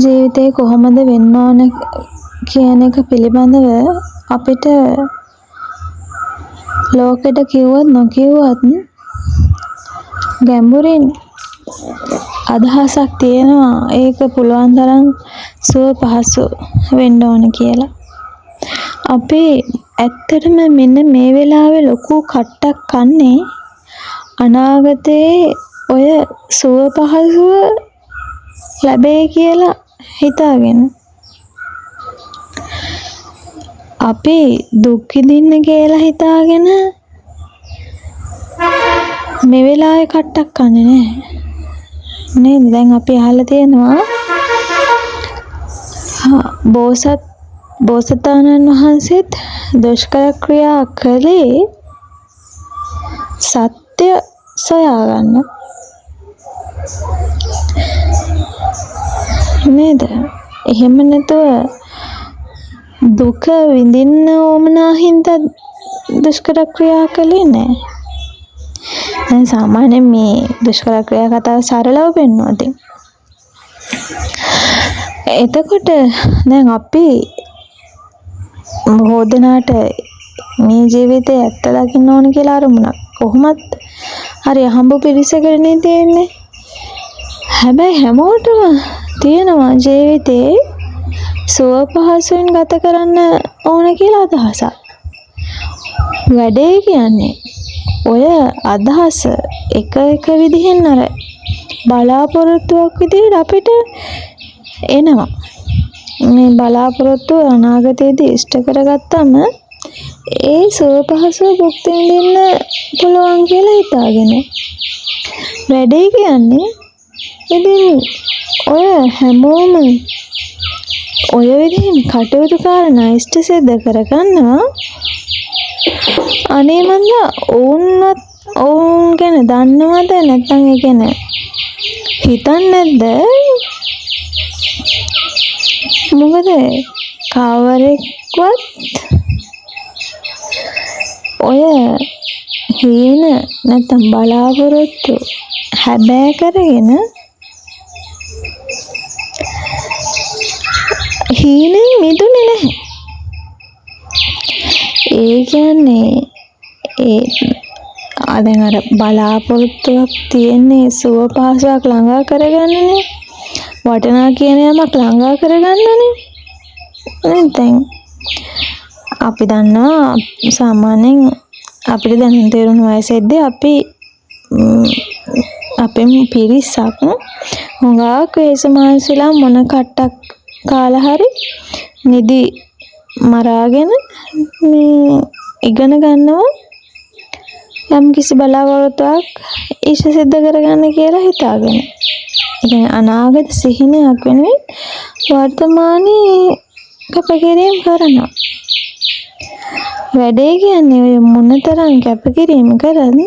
ජීවිතේ කොහොමද වෙන්න ඕන කියන එක පිළිබඳව අපිට ලෝකෙට කිව්වත් නොකියුවත් ගැඹුරින් අදහසක් තියෙනවා ඒක පුළුවන් තරම් සුව පහසු වෙන්න ඕන කියලා. අපි ඇත්තටම මෙන්න මේ වෙලාවේ ලොකු කට්ටක් කන්නේ අනාගතේ ඔය සුව පහසුව ලැබෙයි කියලා හිතාගෙන. අපි දුක් විඳින්න කියලා හිතාගෙන මේ වෙලාවේ කට්ටක් කන්නේ නැහැ. නේද? දැන් අපි අහලා තියෙනවා බෝසතාණන් වහන්සේත් දුෂ්කර ක්‍රියා කළේ සත්‍ය සොයාගන්න. නේද? එහෙම නැතුව දුක විඳින්න ඕමනා හින්දා දුෂ්කර ක්‍රියා කළේ නැහැ. දැන් සාමාන්‍යයෙන් මේ දුෂ්කර ක්‍රියා කතාව සරලව පෙන්වනවා ඉතින්. එතකොට දැන් අපි මොහොතනට මේ ජීවිතේ ඇත්ත දකින්න ඕන කියලා අරමුණක් කොහොමත් හරි අහඹ පිරිසකටනේ තියෙන්නේ. හැබැයි හැමෝටම තියෙනවා ජීවිතේ සුව පහසුවෙන් ගත කරන්න ඕන කියලා අදහසක්. වැඩේ කියන්නේ ඔය අදහස එක විදිහෙන් අර බලාපොරොත්තුවක් විදිහට අපිට එනවා. මේ බලාපොරොත්තු අනාගතයේදී ඉෂ්ට කරගත්තම ඒ සුව පහසුව භුක්ති විඳින්න පුළුවන් කියලා හිතාගෙන. වැඩේ කියන්නේ ඉතින් ඔය හැමෝම ඔය විදිහෙන් කටයුතු කාරණා ඉෂ්ට සිද්ධ කරගන්නවා. අනේ මන්ද ඔවුන් ගැන දන්නවද නැත්නම් ඒ කියන්නේ හිතන්නේ නැද්ද? මොකද කවරෙක්වත් ඔය හීන නැත්නම් බලාපොරොත්තු හැබෑ කරගෙන හීනෙන් මිදුනේ නැහැ. ඒ කියන්නේ දැන් අර බලාපොරොත්තුවක් තියෙන්නේ සුව පහසුවක් ළඟා කරගන්නනේ. වටනා කියන යමක් ළඟා කරගන්නනේ. දැන් අපි දන්නවා සාමාන්‍යයෙන් අපිට දැනුම් තේරුම් වයසේදී අපි අපේ පිරිසක් හුඟක් වේසමාංශලා මොන කට්ටක් කාලා හරි නිදි මරාගෙන මේ ඉගෙන ගන්නවා යම් කිසි බලාපොරොත්තුවක් ඉෂ්ට සිද්ධ කරගන්න කියලා හිතාගෙන. ඉතින් අනාගත සිහිනයක් වෙනුවෙන් වර්තමානයේ කැපකිරීම කරනවා. වැඩේ කියන්නේ ඔය මොනතරම් කැපකිරීම කරත්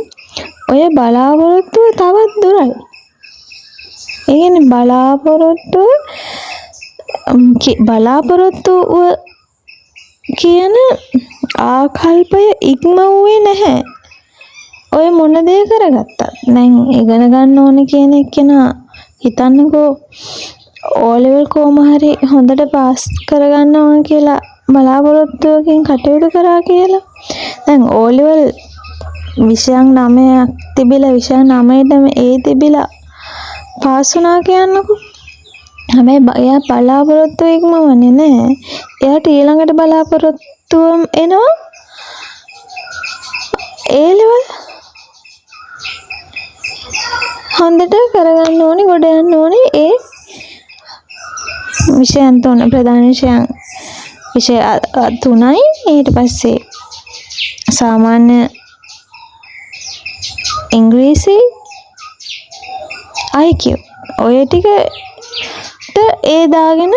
ඔය බලාපොරොත්තුව තවත් දුරයි. ඒ කියන්නේ බලාපොරොත්තුව කියන ආකල්පය ඉක්මවුවේ නැහැ. ඔය මොන දේ කරගත්තත් දැන් ඉගෙන ගන්න ඕන කියන එක්කෙනා හිතන්නකෝ O level කොහොම හරි හොඳට පාස් කරගන්න ඕන කියලා බලාපොරොත්තුවකින් කටයුතු කරා කියලා. දැන් O level විෂයන් 9ක් තිබිලා විෂයන් 9ටම ඒ තිබිලා පාස් වුණා කියන්නකෝ. හැබැයි එයා බලාපොරොත්තු ඉක්මවන්නේ නැහැ. එයාට ඊළඟට බලාපොරොත්තුවම එනවා A level හොඳට කරගන්න ඕනේ, ගොඩ යන්න ඕනේ ඒ විෂයන් තුන ප්‍රධාන විෂය 3යි. ඊට පස්සේ සාමාන්‍ය ඉංග්‍රීසි IQ ඔය ටිකට ඒ දාගෙන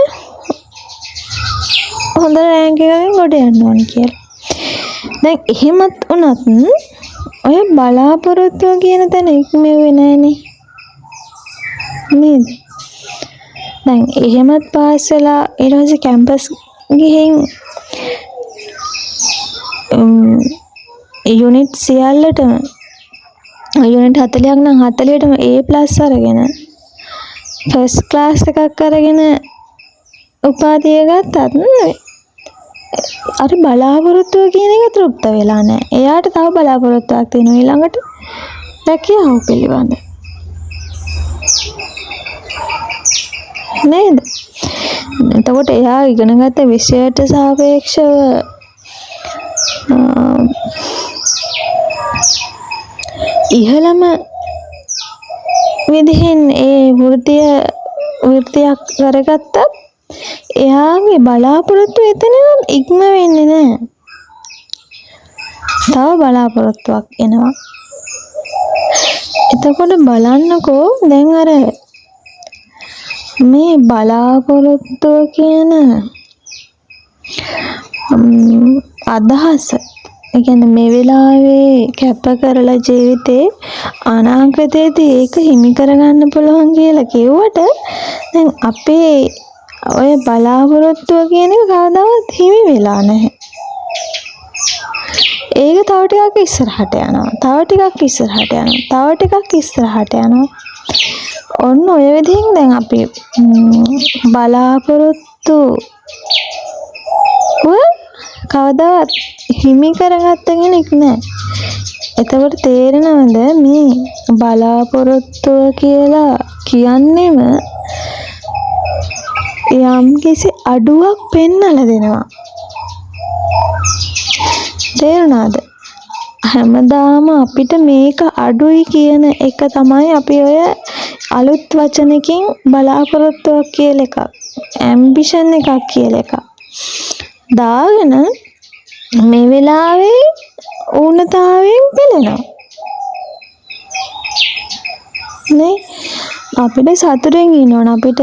හොඳ රෑන්ක් එකකින් ගොඩ යන්න ඕනේ කියලා. දැන් එහෙමත් වුණත් ඔය බලාපොරොත්තුව කියන තැන ඉක්මෙන්නේ නැහනේ නේද? දැන් එහෙමත් පාස් වෙලා ඊට පස්සේ කැම්පස් ගිහින් යුනිට් සියල්ලටම යුනිට් 40ක් නම් 40ටම A+ අරගෙන ෆස්ට් ක්ලාස් එකක් අරගෙන උපාධිය ගත්තත් අර බලාපොරොත්තුව කියන එක තෘප්ත වෙලා නැහැ. එයාට තව බලාපොරොත්තුවක් තියෙනවා ඊළඟට රැකියාව පිළිබඳ. නේද? එතකොට එයා ඉගෙනගත්ත විෂයට සාපේක්ෂව ඉහළම විදිහෙන් ඒ වෘත්තියක් කරගත්තත් එයාගේ බලාපොරොත්තු එතන ඉක්ම වෙන්නේ නැහැ. තව බලාපොරොත්තුවක් එනවා. එතකොට බලන්නකෝ දැන් අර මේ බලාපොරොත්තුව කියන අදහස, ඒ කියන්නේ මේ වෙලාවේ කැප කරලා ජීවිතේ අනාගතයේදී ඒක හිමි කරගන්න පුළුවන් කියලා කිව්වට දැන් අපේ ඔය බලාපොරොත්තුව කියන එක කවදාවත් හිමි වෙලා නැහැ. ඒක තව ටිකක් ඉස්සරහට යනවා. ඔන්න ඔය විදිහෙන් දැන් අපි බලාපොරොත්තු කවදාවත් හිමි කරගත්ත කෙනෙක් නෑ. එතකොට තේරෙනවද මේ බලාපොරොත්තුව කියලා කියන්නේම යම් කිසි අඩුවක් පෙන්නලා දෙනවා. තේරුණාද? හැමදාම අපිට මේක අඩුයි කියන එක තමයි අපි ඔය අලුත් වචනකින් බලාපොරොත්තුවක් කියලා එකක්, ඇම්බිෂන් එකක් කියලා එකක් දාගෙන මේ වෙලාවේ ඌනතාවයෙන් පෙළෙනවා නේ. අපිට සතුටින් ඉන්න ඕන. අපිට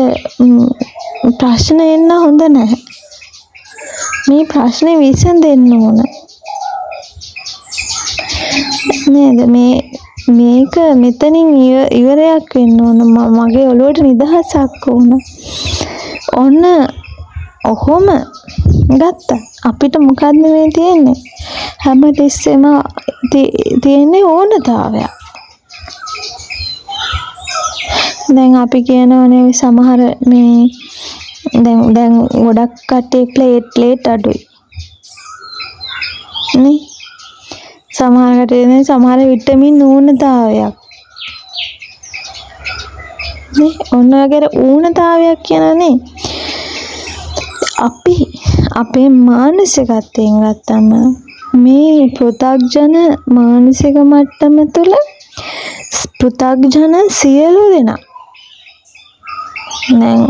ප්‍රශ්න එන්න හොඳ නැහැ. මේ ප්‍රශ්නේ විසඳෙන්න ඕන නේද? මේක මෙතනින් ඉවරයක් වෙන්න ඕන. මගේ ඔළුවට නිදහසක් ඕන. ඔන්න ඔහොම ගත්තා. අපිට මොකද්ද මේ තියෙන්නේ? හැමතිස්සෙම තියෙන්නේ ඕනතාවයක්. දැන් අපි කියනවනේ සමහර මේ දැන් ගොඩක් කට්ටිය ප්ලේට් අඩුයි නේ. සමහර විටමින් ඌනතාවයක් නේ. ඔන්න වගේ ඌනතාවයක් කියනනේ අපි අපේ මානසිකත්වයෙන් ගත්තම මේ පෘථග්ජන මානසික මට්ටම තුළ පෘථග්ජන සියලු දෙනා දැන්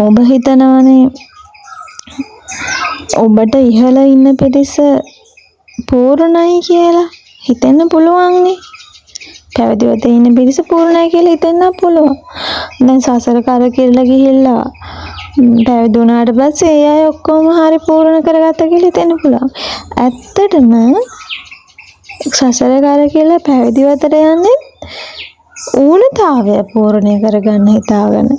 ඔබ හිතනවනේ ඔබට ඉහළ ඉන්න පිරිස පූර්ණයි කියලා හිතෙන්න පුළුවන් නේ. පැවිදිව ඉන්න පිරිස පූර්ණයි කියලා හිතෙන්න පුළුවන්. දැන් සසර කර කියලා ගිහිල්ලා පැවිදි වුණාට පස්සේ ඒ අය ඔක්කොම හරි පූර්ණ කරගත්ත කියලා හිතෙන්න පුළුවන්. ඇත්තටම සසර කර කියලා පැවිදිවතට යන්නේ ඌනතාවය පූර්ණය කරගන්න හිතාගෙන.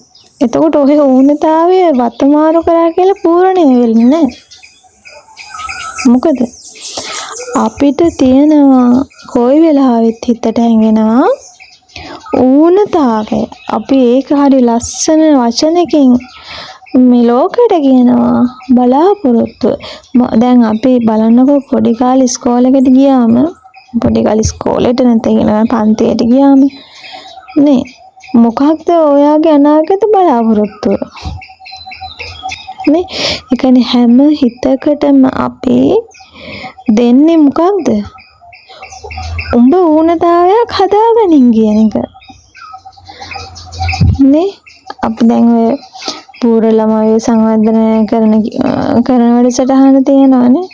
එතකොට ඔය ඌනතාවය වතමාරු කරා කියලා පූර්ණය වෙන්නේ නැහැ. මොකද අපිට තියෙනවා කොයි වෙලාවෙත් හිතට හැඟෙනවා ඌනතාවය. අපි ඒක හරි ලස්සන වචනකින් මේ ලෝකෙට කියනවා බලාපොරොත්තු. දැන් අපි බලන්නකෝ පොඩි කාලේ ඉස්කෝලේකට ගියාම, පොඩි කාලේ ඉස්කෝලේට නැත්නම් පන්තියට ගියාම නේ මොකක්ද ඔයාගේ අනාගත බලාපොරොත්තුව නේ? ඒ කියන්නේ හැම හිතකටම අපි දෙන්නේ මොකක්ද? උඹ ඌනතාවයක් හදාගනින් කියන එක නේ. අපි දැන් ඔය පූර්ව ළමයි සංවර්ධනය කරන වැඩසටහන තියෙනවානේ.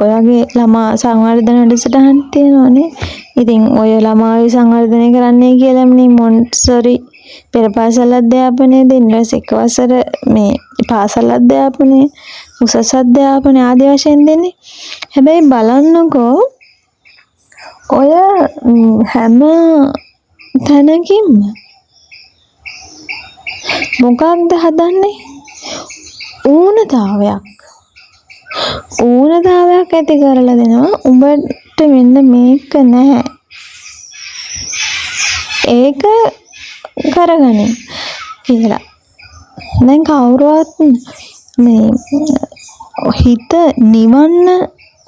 ඔයගේ ළමා සංවර්ධන වැඩසටහන තියෙනවානේ. ඉතින් ඔය ළමායි සංවර්ධනය කරන්නේ කියලාමනේ මොන්ටිසෝරි පෙර පාසල් අධ්‍යාපනය දෙන්නේ. එක වසර මේ පාසල් අධ්‍යාපනය, උසස් අධ්‍යාපනය ආදී වශයෙන් දෙන්නේ. හැබැයි බලන්නකෝ ඔය හැම තැනකින්ම මොකක්ද හදන්නේ? ඌනතාවයක් ඇති කරලා දෙනවා. උඹට මෙන්න මේක නැහැ, ඒක කරගනින්. කියලා. දැන් කවුරුවත් මේ හිත නිවන්න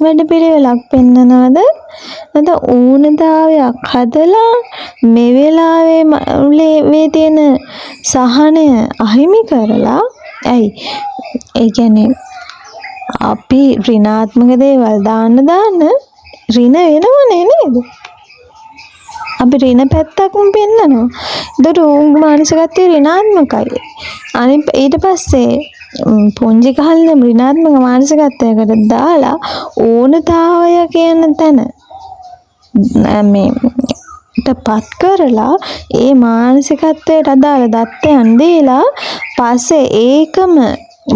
වැඩපිළිවෙලක් පෙන්නනවද? නැත්නම් ඌනතාවයක් හදලා මේ වෙලාවේ තියෙන සහනය අහිමි කරලා ඇයි? ඒ කියන්නේ අපි ඍණාත්මක දේවල් දාන්න ඍණ වෙනවනේ නේද? අපි ඍණ පැත්තක්ම පෙන්නනවා. ඒකට උන්ගේ මානසිකත්වය ඍණාත්මකයි. අනිත් ඊට පස්සේ පුංචි කාලේ ඍණාත්මක මානසිකත්වයකට දාලා ඕනතාවය කියන තැන පත් කරලා ඒ මානසිකත්වයට අදාළ දත්තයන් දීලා පස්සේ ඒකම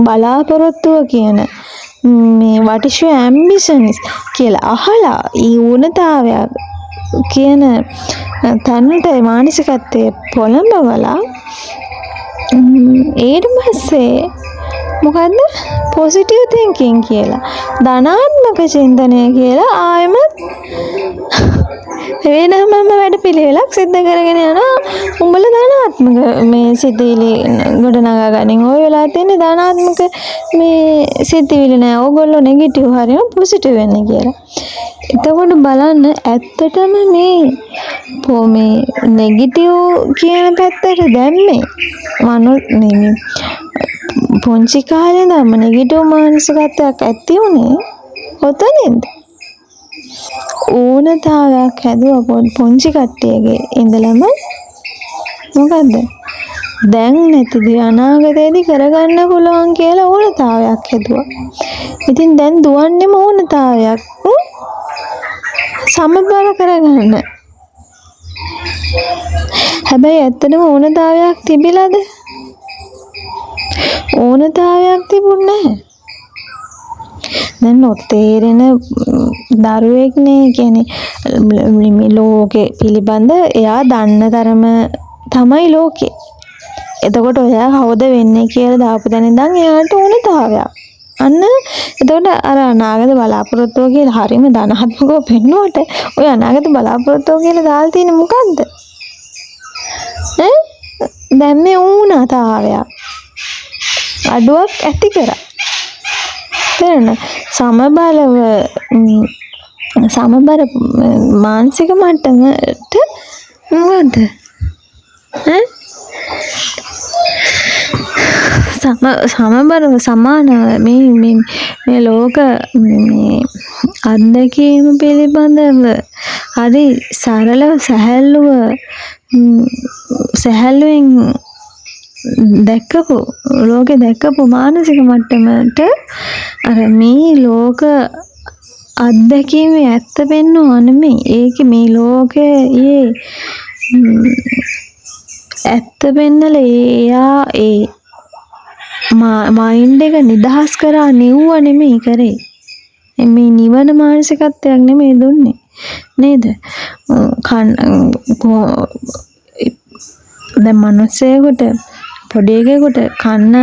බලාපොරොත්තුව කියන මේ what is your ambitions කියලා අහලා ඊ ඕනතාවය කියන තැනට මානසිකත්වයේ පොළඹවලා ඊට පස්සේ මොකද්ද පොසිටිව් තින්කින් කියලා ධනාත්මක චින්තනය කියලා ආයෙමත් වෙනම වැඩපිළිවෙලක් සිද්ධ කරගෙන යනවා. උඹලා ධනාත්මක මේ සිතිවිලි ගොඩනගා ගනින්. ඔය වෙලාව තියෙන්නේ ධනාත්මක මේ සිතිවිලි නෑ. ඕගොල්ලෝ නෙගටිව් හරියම පොසිටිව් වෙන්න කියලා. එතකොට බලන්න ඇත්තටම මේ නෙගටිව් කියන පැත්තට දැම්මේ මේ පුංචි කාලේ ඉඳන්ම නෙගටිව් මානසිකත්වයක් ඇති උනේ ඔතනින්ද? ඕනතාවයක් හැදුවා පුංචි කට්ටියගේ ඉඳලම මොකද්ද? දැන් නැතිදී අනාගතයේදී කරගන්න පුළුවන් කියලා ඕනතාවයක් හැදුවා. ඉතින් දැන් දුවන්නේම ඕනතාවයක් සමබර කරගන්න. හැබැයි ඇත්තටම ඕනතාවයක් තිබිලාද? ඕනතාවයක් තිබුණේ නැහැ. දැන් නොතේරෙන දරුවෙක්නේ කියන්නේ මේ ලෝකේ පිළිබඳ එයා දන්න තරම තමයි ලෝකේ. එතකොට ඔයා කවුද වෙන්නේ කියලා දාපු තැන ඉඳන් එයාට ඕනතාවයක්. අන්න එතකොට අර අනාගත බලාපොරොත්තුව කියලා හරීම ධනාත්මකව පෙන්නුවට ඔය අනාගත බලාපොරොත්තුව කියලා දාලා තියෙන්නේ මොකද්ද? දැන් මේ ඌනතාවයක් අඩුවක් ඇති කරා. තේරෙනවද? සමබර මානසික මට්ටමට මොකද්ද? සමබර සමාන මේ ලෝක මේ අත්දැකීම පිළිබඳව හරි සරලව සැහැල්ලුවෙන් ලෝකේ දැක්කපු මානසික මට්ටමට අර මේ ලෝක අත්දැකීමේ ඇත්ත වෙන්නව නෙමෙයි. ඒක මේ ලෝකයේ ඇත්ත වෙන්නල එයා ඒ මයින්ඩ් එක නිදහස් කරා නෙව්ව නෙමෙයි කරේ. මේ නිවන මානසිකත්වයක් නෙමෙයි දුන්නේ නේද? දැන් මිනිස්සෙකුට පොඩි එකෙකුට කන්න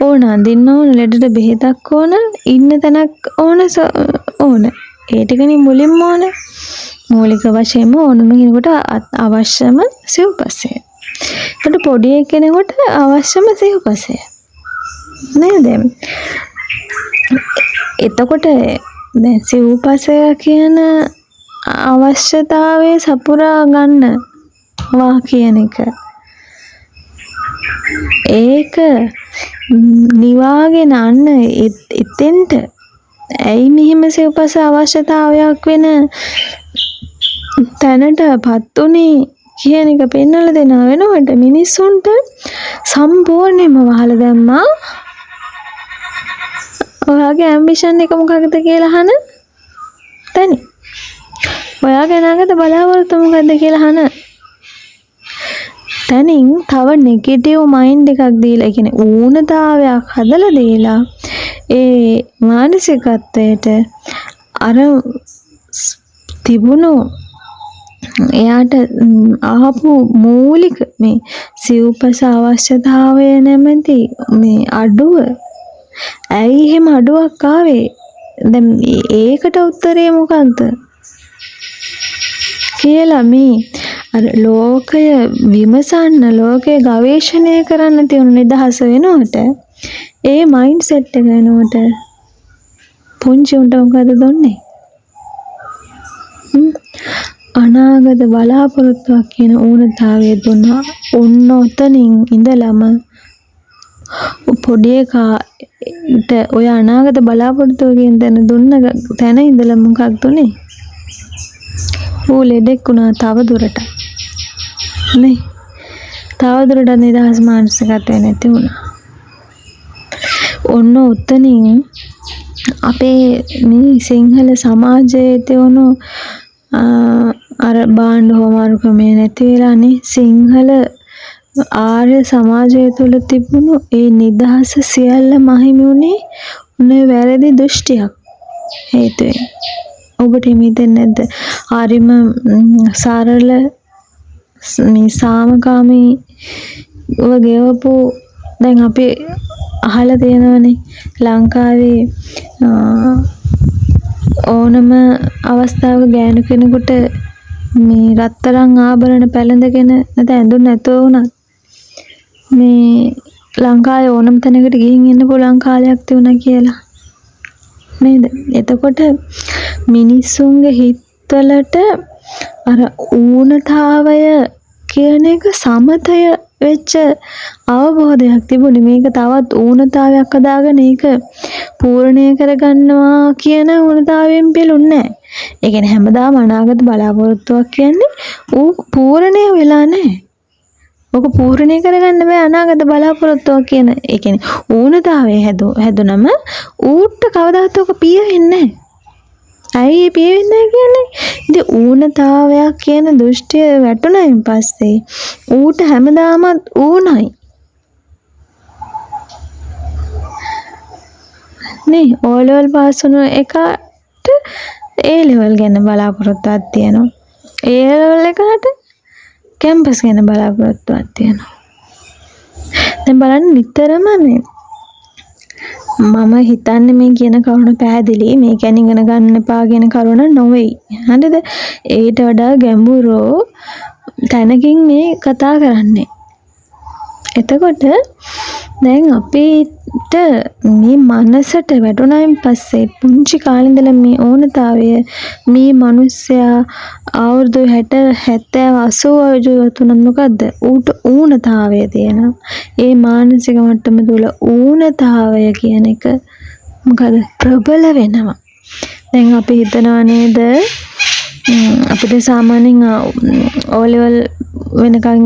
ඕන, අඳින්න ඕන, ලෙඩට බෙහෙතක් ඕන, ඉන්න තැනක් ඕන. ඒ ටිකනේ මුලින්ම ඕන. මූලික වශයෙන්ම ඕනම කෙනෙකුට අවශ්‍යම සිව්පසය. ඒකට පොඩි කෙනෙකුට අවශ්‍යම සිව්පසය නේද? එතකොට දැන් සිව්පසය කියන අවශ්‍යතාවය සපුරා ගන්නවා කියන එක ඒක නිවාගෙන අන්න එතෙන්ට ඇයි මෙහෙම සිව්පස අවශ්‍යතාවයක් වෙන තැනටපත් උනේ කියන එක පෙන්වලා දෙන වෙනකොට මිනිස්සුන්ට සම්පූර්ණයෙන්ම වහලා දැම්මා. ඔයාගේ ඇම්බිෂන් එක මොකක්ද කියලා අහන තැනි. ඔයාගේ අනාගත බලාපොරොත්තු මොකක්ද කියලා අහන තැනින් තව නෙගටිව් මයින්ඩ් එකක් දීලා, කියන්නේ ඌනතාවයක් හදලා දීලා ඒ මානසිකත්වයට අර තිබුණු එයාට ආපු මූලික මේ සිව්පස අවශ්‍යතාවය නැමැති මේ අඩුව, ඇයි එහෙම අඩුවක් ආවේ? දැන් ඒකට උත්තරේ මොකක්ද කියලා මේ අර ලෝකය විමසන්න ලෝකය ගවේෂණය කරන්න තියෙන නිදහස වෙනුවට ඒ මයින්ඩ් සෙට් එක වෙනුවට පුංචි උන්ට මොකද දුන්නේ? අනාගත බලාපොරොත්තුවක් කියන ඌනතාවය දුන්නා. ඔන්න ඔතනින් ඉඳලම පොඩි එකාට ඔය අනාගත බලාපොරොත්තුව කියන තැන දුන්න තැන ඉඳලා මොකක්ද උනේ? ඌ ලෙඩෙක් වුණා තව දුරට. නේ? තව දුරට නිදහස් මානසිකත්වය නැති වුණා. ඔන්න ඔතනින් අපේ මේ සිංහල සමාජයේ තියුණු අර බාණ්ඩ හොමාරුකමේ නැති වෙලානේ සිංහල ආර්ය සමාජය තුළ තිබුණු ඒ නිදහස සියල්ල මහිමි වුණේ උනේ වැරදි දෘෂ්ටියක් හේතුවෙන්. ඔබට හිතෙන්නේ නැද්ද? හරිම සරල මේ සාමකාමී වගේවපු දැන් අපි අහලා තියෙනවනේ ලංකාවේ ඕනම අවස්ථාවක ගෑනු කෙනෙකුට මේ රත්තරන් ආභරණ පැළඳගෙන නැත්නම් ඇඳුම් නැතුව වුණත් මේ ලංකාවේ ඕනම තැනකට ගිහින් ඉන්න පුළුවන් කාලයක් තිබුණා කියලා නේද? එතකොට මිනිස්සුන්ගේ හිතවලට අර ඌනතාවය කියන එක සමතය වෙච්ච අවබෝධයක් තිබුණේ. මේක තවත් ඌනතාවයක් හදාගෙන ඒක පූර්ණය කරගන්නවා කියන ඌනතාවයෙන් පිළුන්නේ නැහැ. ඒ කියන්නේ හැමදාම අනාගත බලාපොරොත්තුවක් කියන්නේ ඌ පූර්ණය වෙලා නැහැ. ඔක පූර්ණය කරගන්න බෑ අනාගත බලාපොරොත්තුවක් කියන. ඒ කියන්නේ ඌනතාවය හැදුනම ඌට කවදාවත් ඔක පිය වෙන්නේ නැහැ. ඇයි පිය වෙන්නේ කියන්නේ? ඉතින් ඌනතාවයක් කියන දෘෂ්ටිය වැටුණයින් පස්සේ ඌට හැමදාම ඌණයි. නේ ඕ ලෙවල් පාස් වුණ එකට ඒ ලෙවල් ගැන බලාපොරොත්තුවක් තියෙනවා. ඒ ලෙවල් එකට කැම්පස් ගැන බලාපොරොත්තුවක් තියෙනවා. දැන් බලන්න නිතරම මේ මම හිතන්නේ මේ කියන කරුණ පැහැදිලි. මේ කියන්නේ ඉගෙන ගන්න එපා කියන කරුණ නොවේයි. හරිද? ඊට වඩා ගැඹුරු තැනකින් මේ කතා කරන්නේ. එතකොට දැන් අපිට මේ මනසට වැටුණායින් පස්සේ පුංචි කාලේ ඉඳලා මේ ඕනතාවය මේ මිනිස්සයා අවුරුදු 60 70 80 ජීවතුනත් මොකද්ද? ඌට ඌනතාවය තියෙනවා. ඒ මානසික මට්ටම තුළ ඌනතාවය කියන එක මොකද ප්‍රබල වෙනවා. දැන් අපි හිතනවා නේද අපිට සාමාන්‍යයෙන් ඕ ලෙවල් වෙනකන්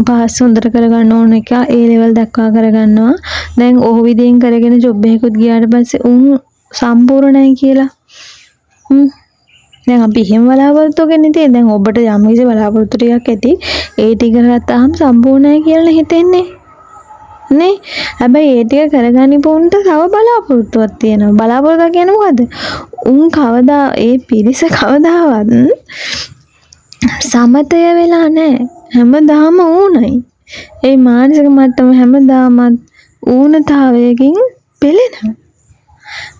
පාස් හොඳට කරගන්න ඕන එක ඒ ලෙවල් දක්වා කරගන්නවා. දැන් ඔහු විදිහෙන් කරගෙන ජොබ් එකකුත් ගියාට පස්සේ උන් සම්පූර්ණයි කියලා. දැන් අපි එහෙම බලාපොරොත්තු වෙන්නේ තියෙන. දැන් ඔබට යම් කිසි බලාපොරොත්තු ටිකක් ඇති. ඒ ටික කරගත්තාම සම්පූර්ණයි කියලා හිතෙන්නේ. නේ? හැබැයි ඒ ටික කරගන්න පුන්ට තව බලාපොරොත්තුවක් තියෙනවා. බලාපොරොත්තු කියන්නේ මොකද්ද? උන් කවදා ඒ පිරිස කවදාවත් සමතය වෙලා නැහැ. හැමදාම ඌණයි. ඒ මානසික මට්ටම හැමදාම ඌනතාවයකින් පෙළෙනවා.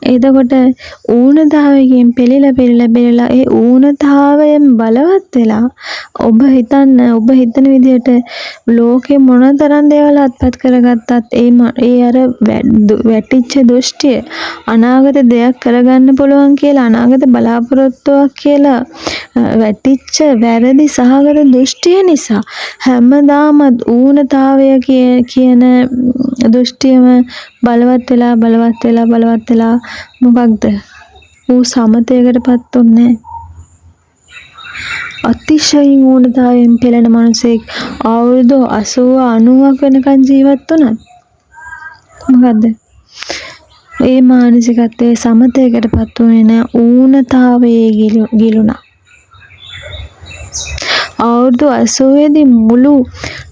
එතකොට ඌනතාවයකින් පෙළලා ඒ ඌනතාවයෙන් බලවත් වෙලා ඔබ හිතන විදිහට ලෝකේ මොනතරම් දේවල් අත්පත් කරගත්තත් ඒ අර වැටිච්ච දෘෂ්ටිය අනාගත දෙයක් කරගන්න පුළුවන් කියලා අනාගත බලාපොරොත්තුවක් කියලා වැටිච්ච වැරදි සහගත දෘෂ්ටිය නිසා හැමදාම ඌනතාවය කියන දෘෂ්ටියම බලවත් වෙලා මොකක්ද? ඌ සමතයකටපත් උන්නේ අතිශයින් ඌනතාවයෙන් පෙළෙන මිනිසෙක් අවුරුදු 80 90ක් වෙනකන් ජීවත් වුණත් මොකද්ද? ඒ මානසිකත්වයේ සමතයකටපත් උනේ නැහැ. ඌනතාවයේ ගිලුණා. අවුරුදු 80 දී මුළු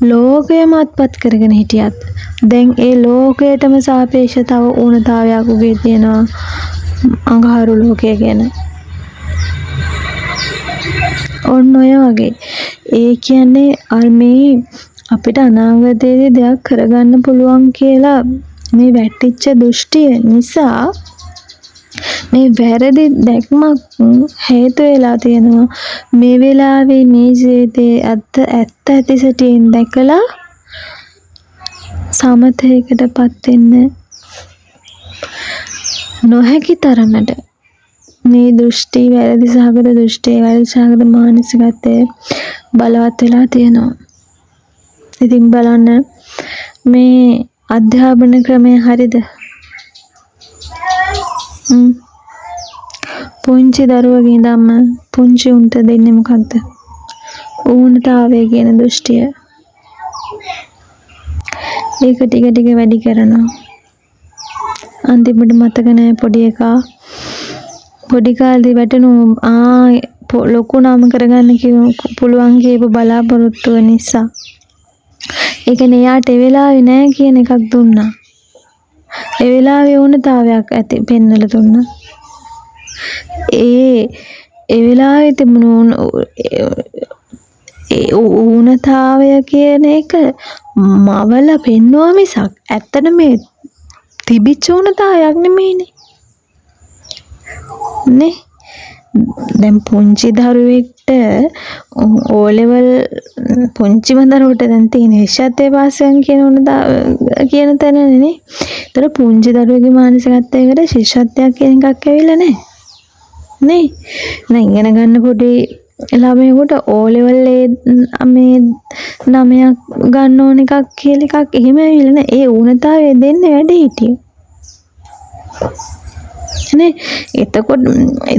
ලෝකයම අත්පත් කරගෙන හිටියත් දැන් ඒ ලෝකයටම සාපේක්ෂව තව ඌනතාවයක් උගේ තියෙනවා අඟහරු ලෝකය ගැන. ඔන්න ඔය වගේ. ඒ කියන්නේ අර මේ අපිට අනාගතයේදී දෙයක් කරගන්න පුළුවන් කියලා මේ වැටිච්ච දෘෂ්ටිය නිසා මේ වැරදි දැක්මක් හේතු වෙලා තියෙනවා. මේ වෙලාවේ මේ ජීවිතේ ඇත්ත ඇති සැටියෙන් දැකලා සමතයකටපත් වෙන්න නොහැකි තරමට මේ දෘෂ්ටි වැරදි සහගත දෘෂ්ටි වැරදි සහගත මානසිකත්වය බලවත් වෙලා තියෙනවා. ඉතින් බලන්න මේ අධ්‍යාපන ක්‍රමය හරිද? පුංචි දරුවගේ ඉඳන්ම පුංචි උන්ට දෙන්නේ මොකද්ද? ඌනතාවය කියන දෘෂ්ටිය. ඒක ටික ටික වැඩි කරනවා. අන්තිමට මතක නැහැ පොඩි එකා පොඩි කාලේ වැටෙනු ලොකු නාම කරගන්න පුළුවන් කියපු බලාපොරොත්තුව නිසා. ඒ කියන්නේ යාට ඒ වෙලාවේ නෑ කියන එකක් දුන්නා. ඒ වෙලාවේ ඌනතාවයක් ඇති පෙන්වලා දුන්නා. ඒ වෙලාවේ තිබුණු ඌනතාවය කියන එක මවල පෙන්වුවා මිසක් ඇත්තට මේ තිබිච්ච ඌනතාවයක් නෙමෙයිනේ. නේ දැන් පුංචි දරුවෙක්ට ඕ ලෙවල් පුංචිම දරුවට දැන් තියෙන විශ්වවිද්‍යාලයේ පාස් වෙන කියන තැනනේ. ඒතර පුංචි දරුවෙකුගේ මානසිකත්වයකට ශිෂ්‍යත්වයක් කියන එකක් ඇවිල්ලා නැහැ. නේ දැන් ඉගෙන ගන්න පොඩි ළමයෙකුට ඕ ලෙවල් මේ 9ක් ගන්න ඕන එකක් කියලා එකක් එහෙම ඇවිල්ලා නැහැ. ඒ ඌනතාවය දෙන්නේ වැඩ හිටියෝ. නේ එතකොට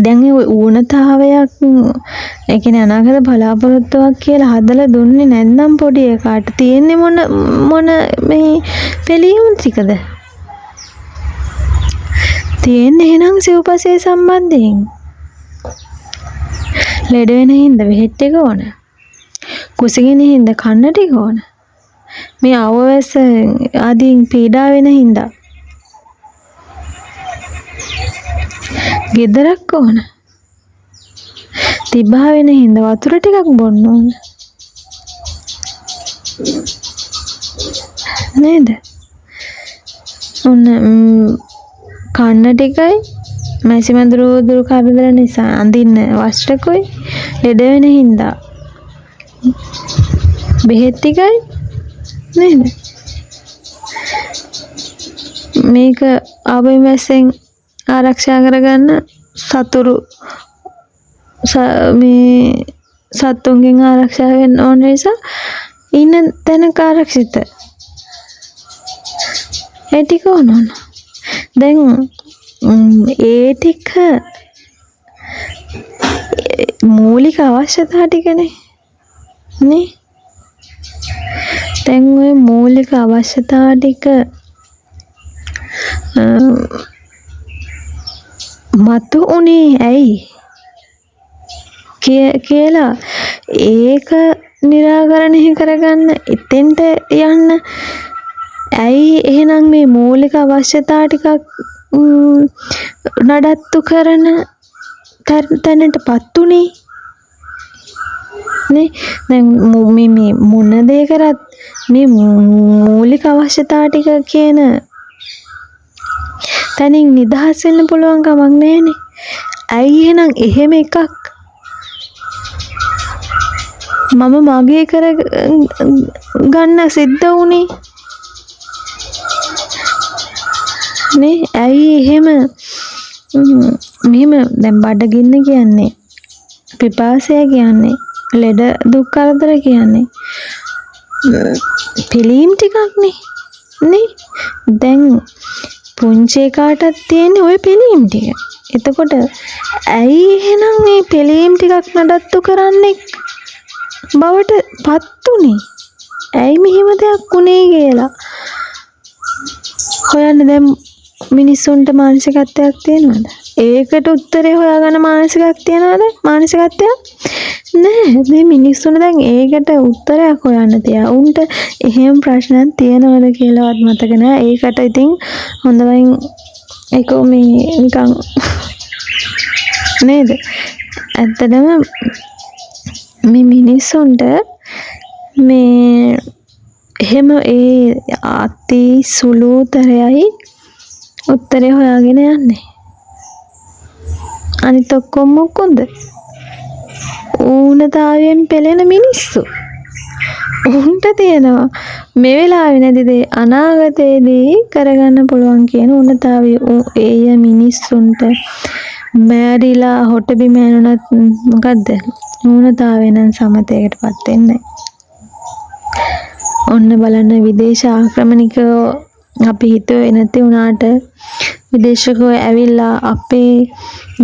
දැන් ඒ ඌනතාවයක් ඒ කියන්නේ අනාගත බලාපොරොත්තුවක් කියලා හදලා දුන්නේ නැත්නම් පොඩි එකාට තියෙන්නේ මොන මේ පිළියම් ටිකද තියෙන්නේ? එහෙනම් සිව්පසේ සම්බන්ධයෙන් ලෙඩ වෙන හින්දා බෙහෙත් ටික ඕන, කුසගින හින්දා කන්න ටික ඕන, මේ අවවැස ආදීන් පීඩා වෙන හින්දා ගෙදරක් ඕන, තිබා වෙන හින්දා වතුර ටිකක් බොන්න ඕන නේද? ඔන්න කන්න ටිකයි මැසිමඳුරු දුරු කරදර නිසා අඳින්න වස්ත්‍රකුයි ලෙඩ වෙන හින්දා බෙහෙත් ටිකයි නේද? මේක ආවමැසෙන් ආරක්ෂා කරගන්න සතුරු මේ සතුන්ගෙන් ආරක්ෂා වෙන්න ඕන නිසා ඉන්න තැනක ආරක්ෂිත ඒ ටික ඕන. දැන් ඒ ටික මූලික අවශ්‍යතා ටිකනේ නේ. දැන් ওই මූලික අවශ්‍යතා ටික මතු උනේ ඇයි කියලා ඒක निराකරණය කරගන්න එතෙන්ට යන්න ඇයි එහෙනම් මේ මූලික අවශ්‍යතා ටිකක් නඩත්තු කරන තැනටපත් උනේ නේ. දැන් මේ මොන දේ කරත් මේ මූලික අවශ්‍යතා ටික කියන තනින් නිදහස් වෙන්න පුළුවන් කමක් නැහැනේ. ඇයි එහෙනම් එහෙම එකක් මම මගේ කර ගන්න සිද්ධ වුනේ නේ? ඇයි එහෙම මෙහෙම දැන් බඩගින්න කියන්නේ පිපාසය කියන්නේ ලෙඩ දුක් කරදර කියන්නේ පිළීම් ටිකක් නේ. දැන් පුංචි කාටත් තියෙන්නේ ওই පිළීම් ටික. එතකොට ඇයි එහෙනම් මේ පිළීම් ටිකක් නඩත්තු කරන්නේ බවට පත් උනේ? ඇයි මෙහෙම දෙයක් උනේ කියලා හොයන්න දැන් මිනිස්සුන්ට මානසිකත්වයක් තියෙනවද? ඒකට උත්තරේ හොයාගන්න මානසිකත්වයක් තියනවද? මානසිකත්වයක් නෑ. මේ මිනිස්සුන්ට දැන් ඒකට උත්තරයක් හොයන්න තියා. උන්ට එහෙම ප්‍රශ්නයක් තියනවද කියලාවත් මතක නෑ. ඒකට ඉතින් හොඳයින් ඒක මේ නිකන් නේද? ඇත්තටම මේ මිනිස්සුන්ට මේ එහෙම ඒ අති සුළුතරයයි උත්තරේ හොයාගෙන යන්නේ අනිත් ඔක්කොම මොකද? ඌනතාවයෙන් පෙළෙන මිනිස්සු. උන්ට තියෙනවා මේ වෙලාවේ නැති දේ අනාගතයේදී කරගන්න පුළුවන් කියන ඌනතාවය. ඒ මිනිස්සුන්ට මැරිලා හොට බිම යනුනත් මොකද්ද? ඌනතාවය නම් සමතේකටපත් වෙන්නේ. ඔන්න බලන්න විදේශ ආක්‍රමණිකයෝ අපි හිතුවේ නැති වුණාට විදේශිකයෝ ඇවිල්ලා අපේ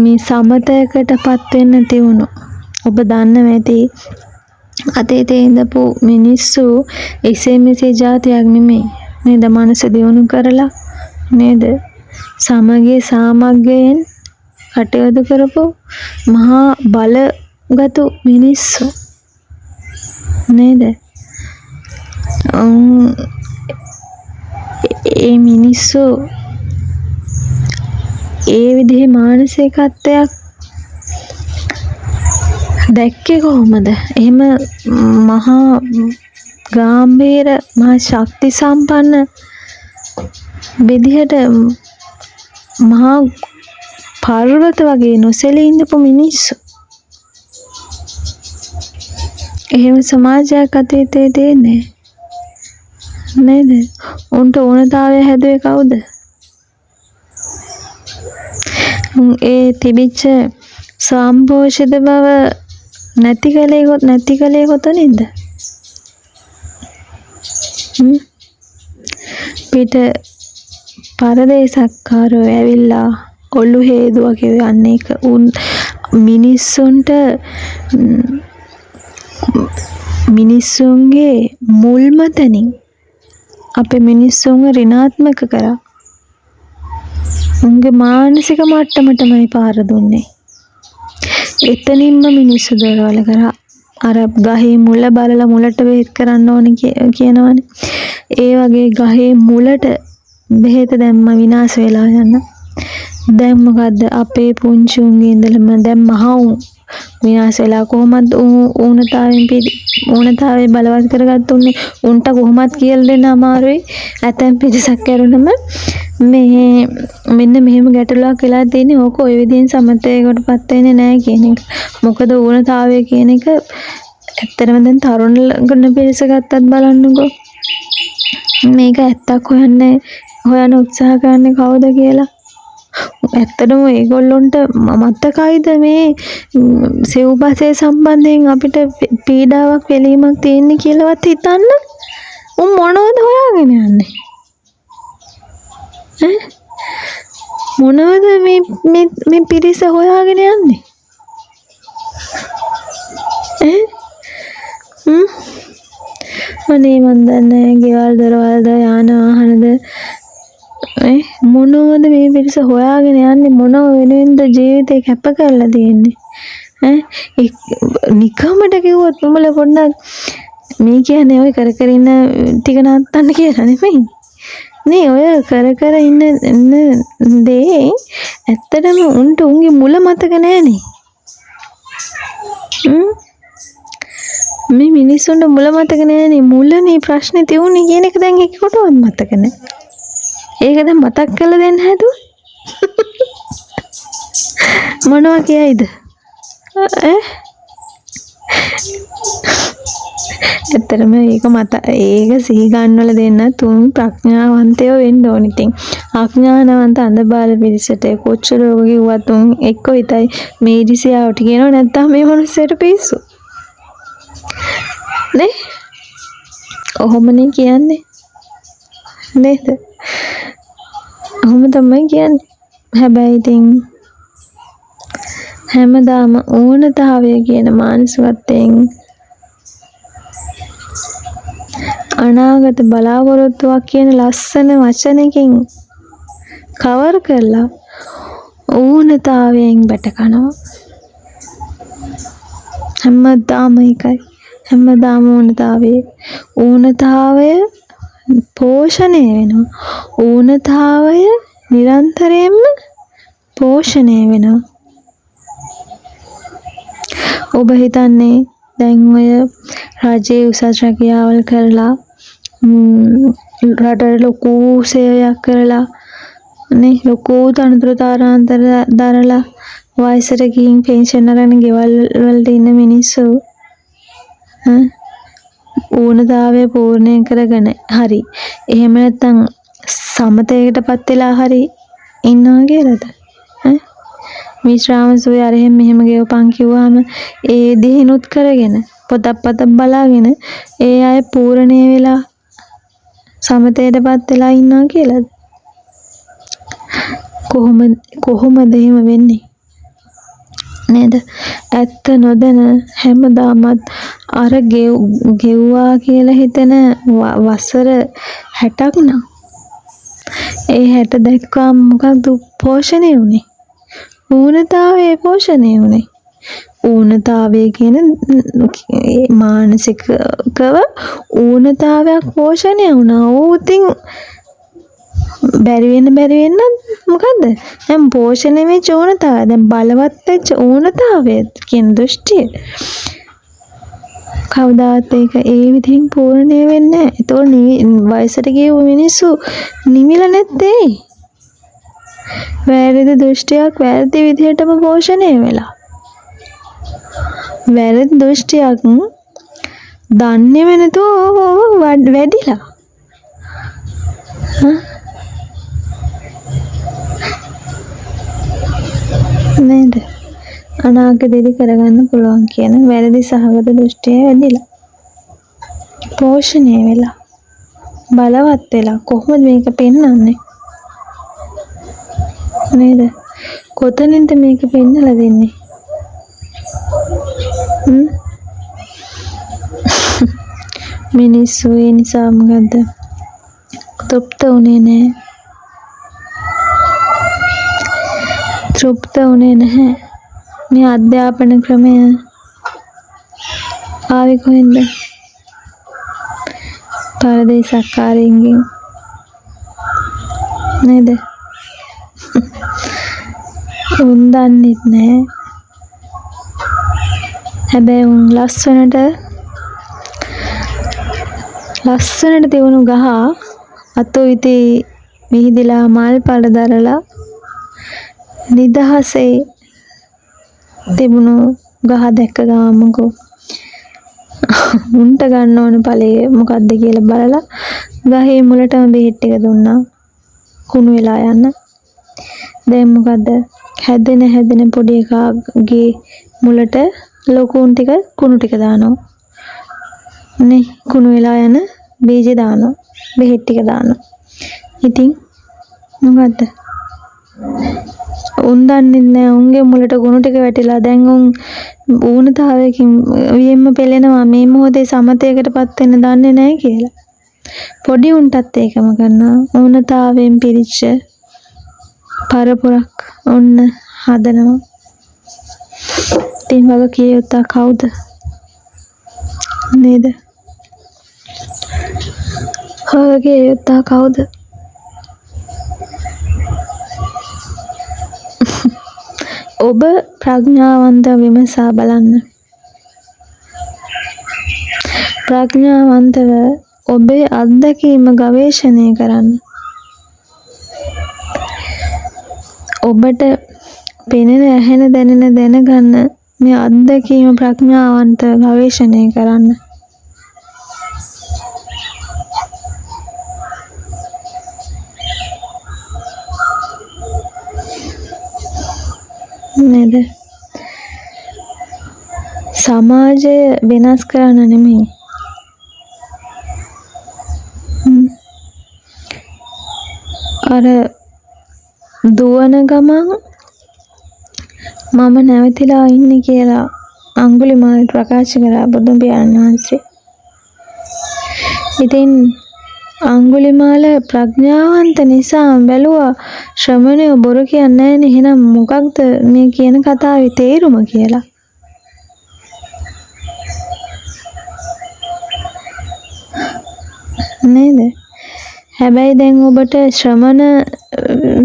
මේ සමතයකටපත් වෙන්න නැති වුණා. ඔබ දන්නව ඇති අතීතයේ ඉඳපු මිනිස්සු එසේ මෙසේ જાතියක් නෙමෙයි නේද? මනස දියුණු කරලා නේද? සමගිය සාමග්ගයෙන් කටයුතු කරපු මහා බලගතු මිනිස්සු නේද? ඒ මිනිස්සු ඒ විදිහේ මානසිකත්වයක් දැක්කේ කොහොමද? එහෙම මහා ගාම්භීර මහා ශක්ති සම්පන්න විදිහට මහා පර්වත වගේ නොසැලී ඉඳපු මිනිස්සු. එහෙම සමාජයක් අතීතයේ තියෙන්නේ නේද? උන්ට ඕනතාවය හැදුවේ කවුද? ඒ තිබිච්ච සම්පෝෂිත බව නැති කලේ කොතනින්ද? පිට පරදේශක්කාරෝ ඇවිල්ලා ඔල්ලු හේදුවා කියන්නේ එක උන් මිනිස්සුන්ට මිනිස්සුන්ගේ මුල්ම තැනින් අපේ මිනිස්සුන්ව ඍණාත්මක කරා. උන්ගේ මානසික මට්ටමටමයි පාර දුන්නේ. එතනින්ම මිනිස්සු දරවල කරා. අර ගහේ මුල බලලා මුලට බෙහෙත් කරන්න ඕනේ කියනවනේ. ඒ වගේ ගහේ මුලට බෙහෙත දැම්ම විනාශ වෙලා යන. දැන් මොකද්ද අපේ පුංචි උන්ගේ ඉඳලම දැන් මහා විනාශ වෙලා කොහොමද ඌනතාවයේ බලවත් කරගත්තුන්නේ? උන්ට කොහොමද කියලා දෙන්න අමාරුයි. ඇතැම් පිටසක් කරුණම මෙන්න මෙහෙම ගැටලුවක් වෙලා තියෙන්නේ. ඕක ඔය විදිහෙන් සමතේකටපත් වෙන්නේ නැහැ කියන එක. මොකද ඌනතාවය කියන එක ඇත්තටම දැන් තරුණ පිරිස ගත්තත් බලන්නකෝ. මේක ඇත්තක් හොයන්න උත්සාහ කරන්නේ කවුද කියලා. ඇත්තටම ඒගොල්ලොන්ට මතකයිද මේ සිව්පසේ සම්බන්ධයෙන් අපිට පීඩාවක් වෙලීමක් තියෙන්නේ කියලාවත් හිතන්න? උන් මොනවද හොයාගෙන යන්නේ? මොනවද මේ පිරිස හොයාගෙන යන්නේ? අනේ මන් දන්නේ ගෙවල් දරවල්ද යාන වාහනද මොනවද මේ පිරිස හොයාගෙන යන්නේ? මොනව වෙනුවෙන්ද ජීවිතේ කැප කරලා තියෙන්නේ? නිකමට කිව්වොත් උඹලා පොඩ්ඩක් මේ කියන්නේ ඔය කර කර ඉන්න ටික නත්තන්න කියලා නෙමෙයි නේ. ඔය කර ඉන්න දේ ඇත්තටම උන්ට උන්ගේ මුල මතක නෑනේ. මේ මිනිස්සුන්ට මුල මතක නෑනේ. මුලනේ ප්‍රශ්නේ තියුනේ කියන එක දැන් ඒකටවත් මතක නෑ. ඒක දැන් මතක් කරලා දෙන්න හැදුවා. මොනවා කියයිද? ඇත්තටම ඒක සිහි ගන්නවල දෙන්න තුන් ප්‍රඥාවන්තයෝ වෙන්න ඕන. ඉතින් අඥානවන්ත අන්ධබාල පිරිසට කොච්චර ඔය කිව්වත් උන් එක්ක විතයි මේ ඉරිසියාවට කියනව නැත්තම් මේ මොනසෙට පිස්සු නේ? ඔහොමනේ කියන්නේ නේද? ඔහොම තමයි කියන්නේ. හැබැයි ඉතින් හැමදාම ඌනතාවය කියන මානසිකත්වයෙන් අනාගත බලාපොරොත්තුවක් කියන ලස්සන වචනකින් කවර් කරලා ඌනතාවයෙන් බැට කනවා. හැමදාම එකයි. හැමදාම ඌනතාවය පෝෂණය වෙනවා. ඌනතාවය නිරන්තරයෙන්ම පෝෂණය වෙනවා. ඔබ හිතන්නේ දැන් ඔය රජයේ උසස් රැකියාවල් කරලා රටට ලොකු සේවයක් කරලා නේ ලොකු තනතුරු තාරාන්තර දරලා වයසට ගිහින් පෙන්ෂන් අරගෙන ගෙවල් වලට ඉන්න මිනිස්සු ඕනතාවය පූර්ණය කරගෙන හරි එහෙම නැත්නම් සමතයකටපත් වෙලා හරි ඉන්නවා කියලාද විශ්‍රාම සුවේ අර එහෙම ගෙවපන් කිව්වම ඒ දිනුත් කරගෙන පොතක් බලාගෙන ඒ අය පූර්ණය වෙලා සමතයටපත් වෙලා ඉන්නවා කියලාද කොහොමද එහෙම වෙන්නේ නේද ඇත්ත නොදැන හැමදාමත් අර ගෙව්වා කියලා හිතන වසර 60ක් නම් ඒ 60 දැක්කම මොකක්ද පෝෂණය වුනේ ඌනතාවයේ පෝෂණය වුනේ ඌනතාවය කියන මානසිකව ඌනතාවයක් පෝෂණය වුණා ඌතින් බැරි වෙන්න මොකද්ද දැන් පෝෂණය වෙච්ච ඌනතාවය දැන් බලවත් වෙච්ච ඌනතාවය කියන දෘෂ්ටිය කවදාවත් ඒක ඒ විදිහින් පූර්ණය වෙන්නේ නැහැ ඒතකොට වයසට ගිය මිනිස්සු නිමිල නැත්තේ වැරදි දෘෂ්ටියක් වැරදි විදිහටම පෝෂණය වෙලා වැරදි දෘෂ්ටියක් දන්නේම නැතුව වැඩිලා නේද අනාගතේදී කරගන්න පුළුවන් කියන වැරදි සහගත දෘෂ්ටිය වැඩිලා පෝෂණය වෙලා බලවත් වෙලා කොහොමද මේක පෙන්වන්නේ නේද කොතනින්ද මේක පෙන්නලා දෙන්නේ මිනිස්සු ඒ නිසා මොකද්ද තෘප්ත උනේ නැහැ මේ අධ්‍යාපන ක්‍රමය ආවේ කොහෙන්ද පරදේශකාරයින්ගෙන් නේද උන් දන්නෙත් නෑ හැබැයි උන් ලස්සනට තිබුණු ගහ අතු ඉති විහිදලා මල් පල දරලා නිදහසේ තිබුණු ගහ දැක්ක ගාමුකෝ උන්ට ගන්න ඕන ඵලයේ මොකද්ද කියලා බලලා ගහේ මුලටම බෙහෙත් ටික දුන්නා කුණු වෙලා යන්න දැන් මොකද්ද හැදෙන පොඩි එකාගේ මුලට ලොකුන් ටික කුණු ටික දානවා නේ කුණු වෙලා යන බීජ දානවා බෙහෙත් ටික දානවා ඉතින් මොකද්ද උන් දන්නේ නැහැ උන්ගේ මුලට කුණු ටික වැටිලා දැන් උන් ඌනතාවයකින් වියෙම පෙළෙනවා මේ මොහොතේ සමතයකටපත් වෙන්න දන්නේ නැහැ කියලා පොඩි උන්ටත් ඒකම කරනවා ඌනතාවයෙන් පිරිච්ච පරපුරක් ඔන්න හදනවා ඉතින් වග කිය යුත්තා කවුද නේද වගේ යුත්තා කවුද ඔබ ප්‍රඥාවන්තව විමසා බලන්න ප්‍රඥාවන්තව ඔබේ අත්දැකීම ගවේෂණය කරන්න ඔබට පෙනෙන ඇහෙන දැනෙන දැනගන්න මේ අත්දැකීම ප්‍රඥාවන්තව ගවේෂණය කරන්න නේද සමාජය වෙනස් කරන්න නෙමෙයි අර දුවන ගමන් මම නැවතිලා ඉන්නේ කියලා අඟුලිමාල ප්‍රකාශ කරා බුදුන් වහන්සේ. ඉතින් අඟුලිමාල ප්‍රඥාවන්ත නිසා බැලුවා ශ්‍රමණය බොරු කියන්නේ නැහැ නේ එහෙනම් මොකක්ද මේ කියන කතාවේ තේරුම කියලා. නේද? හැබැයි දැන් ඔබට ශ්‍රමණ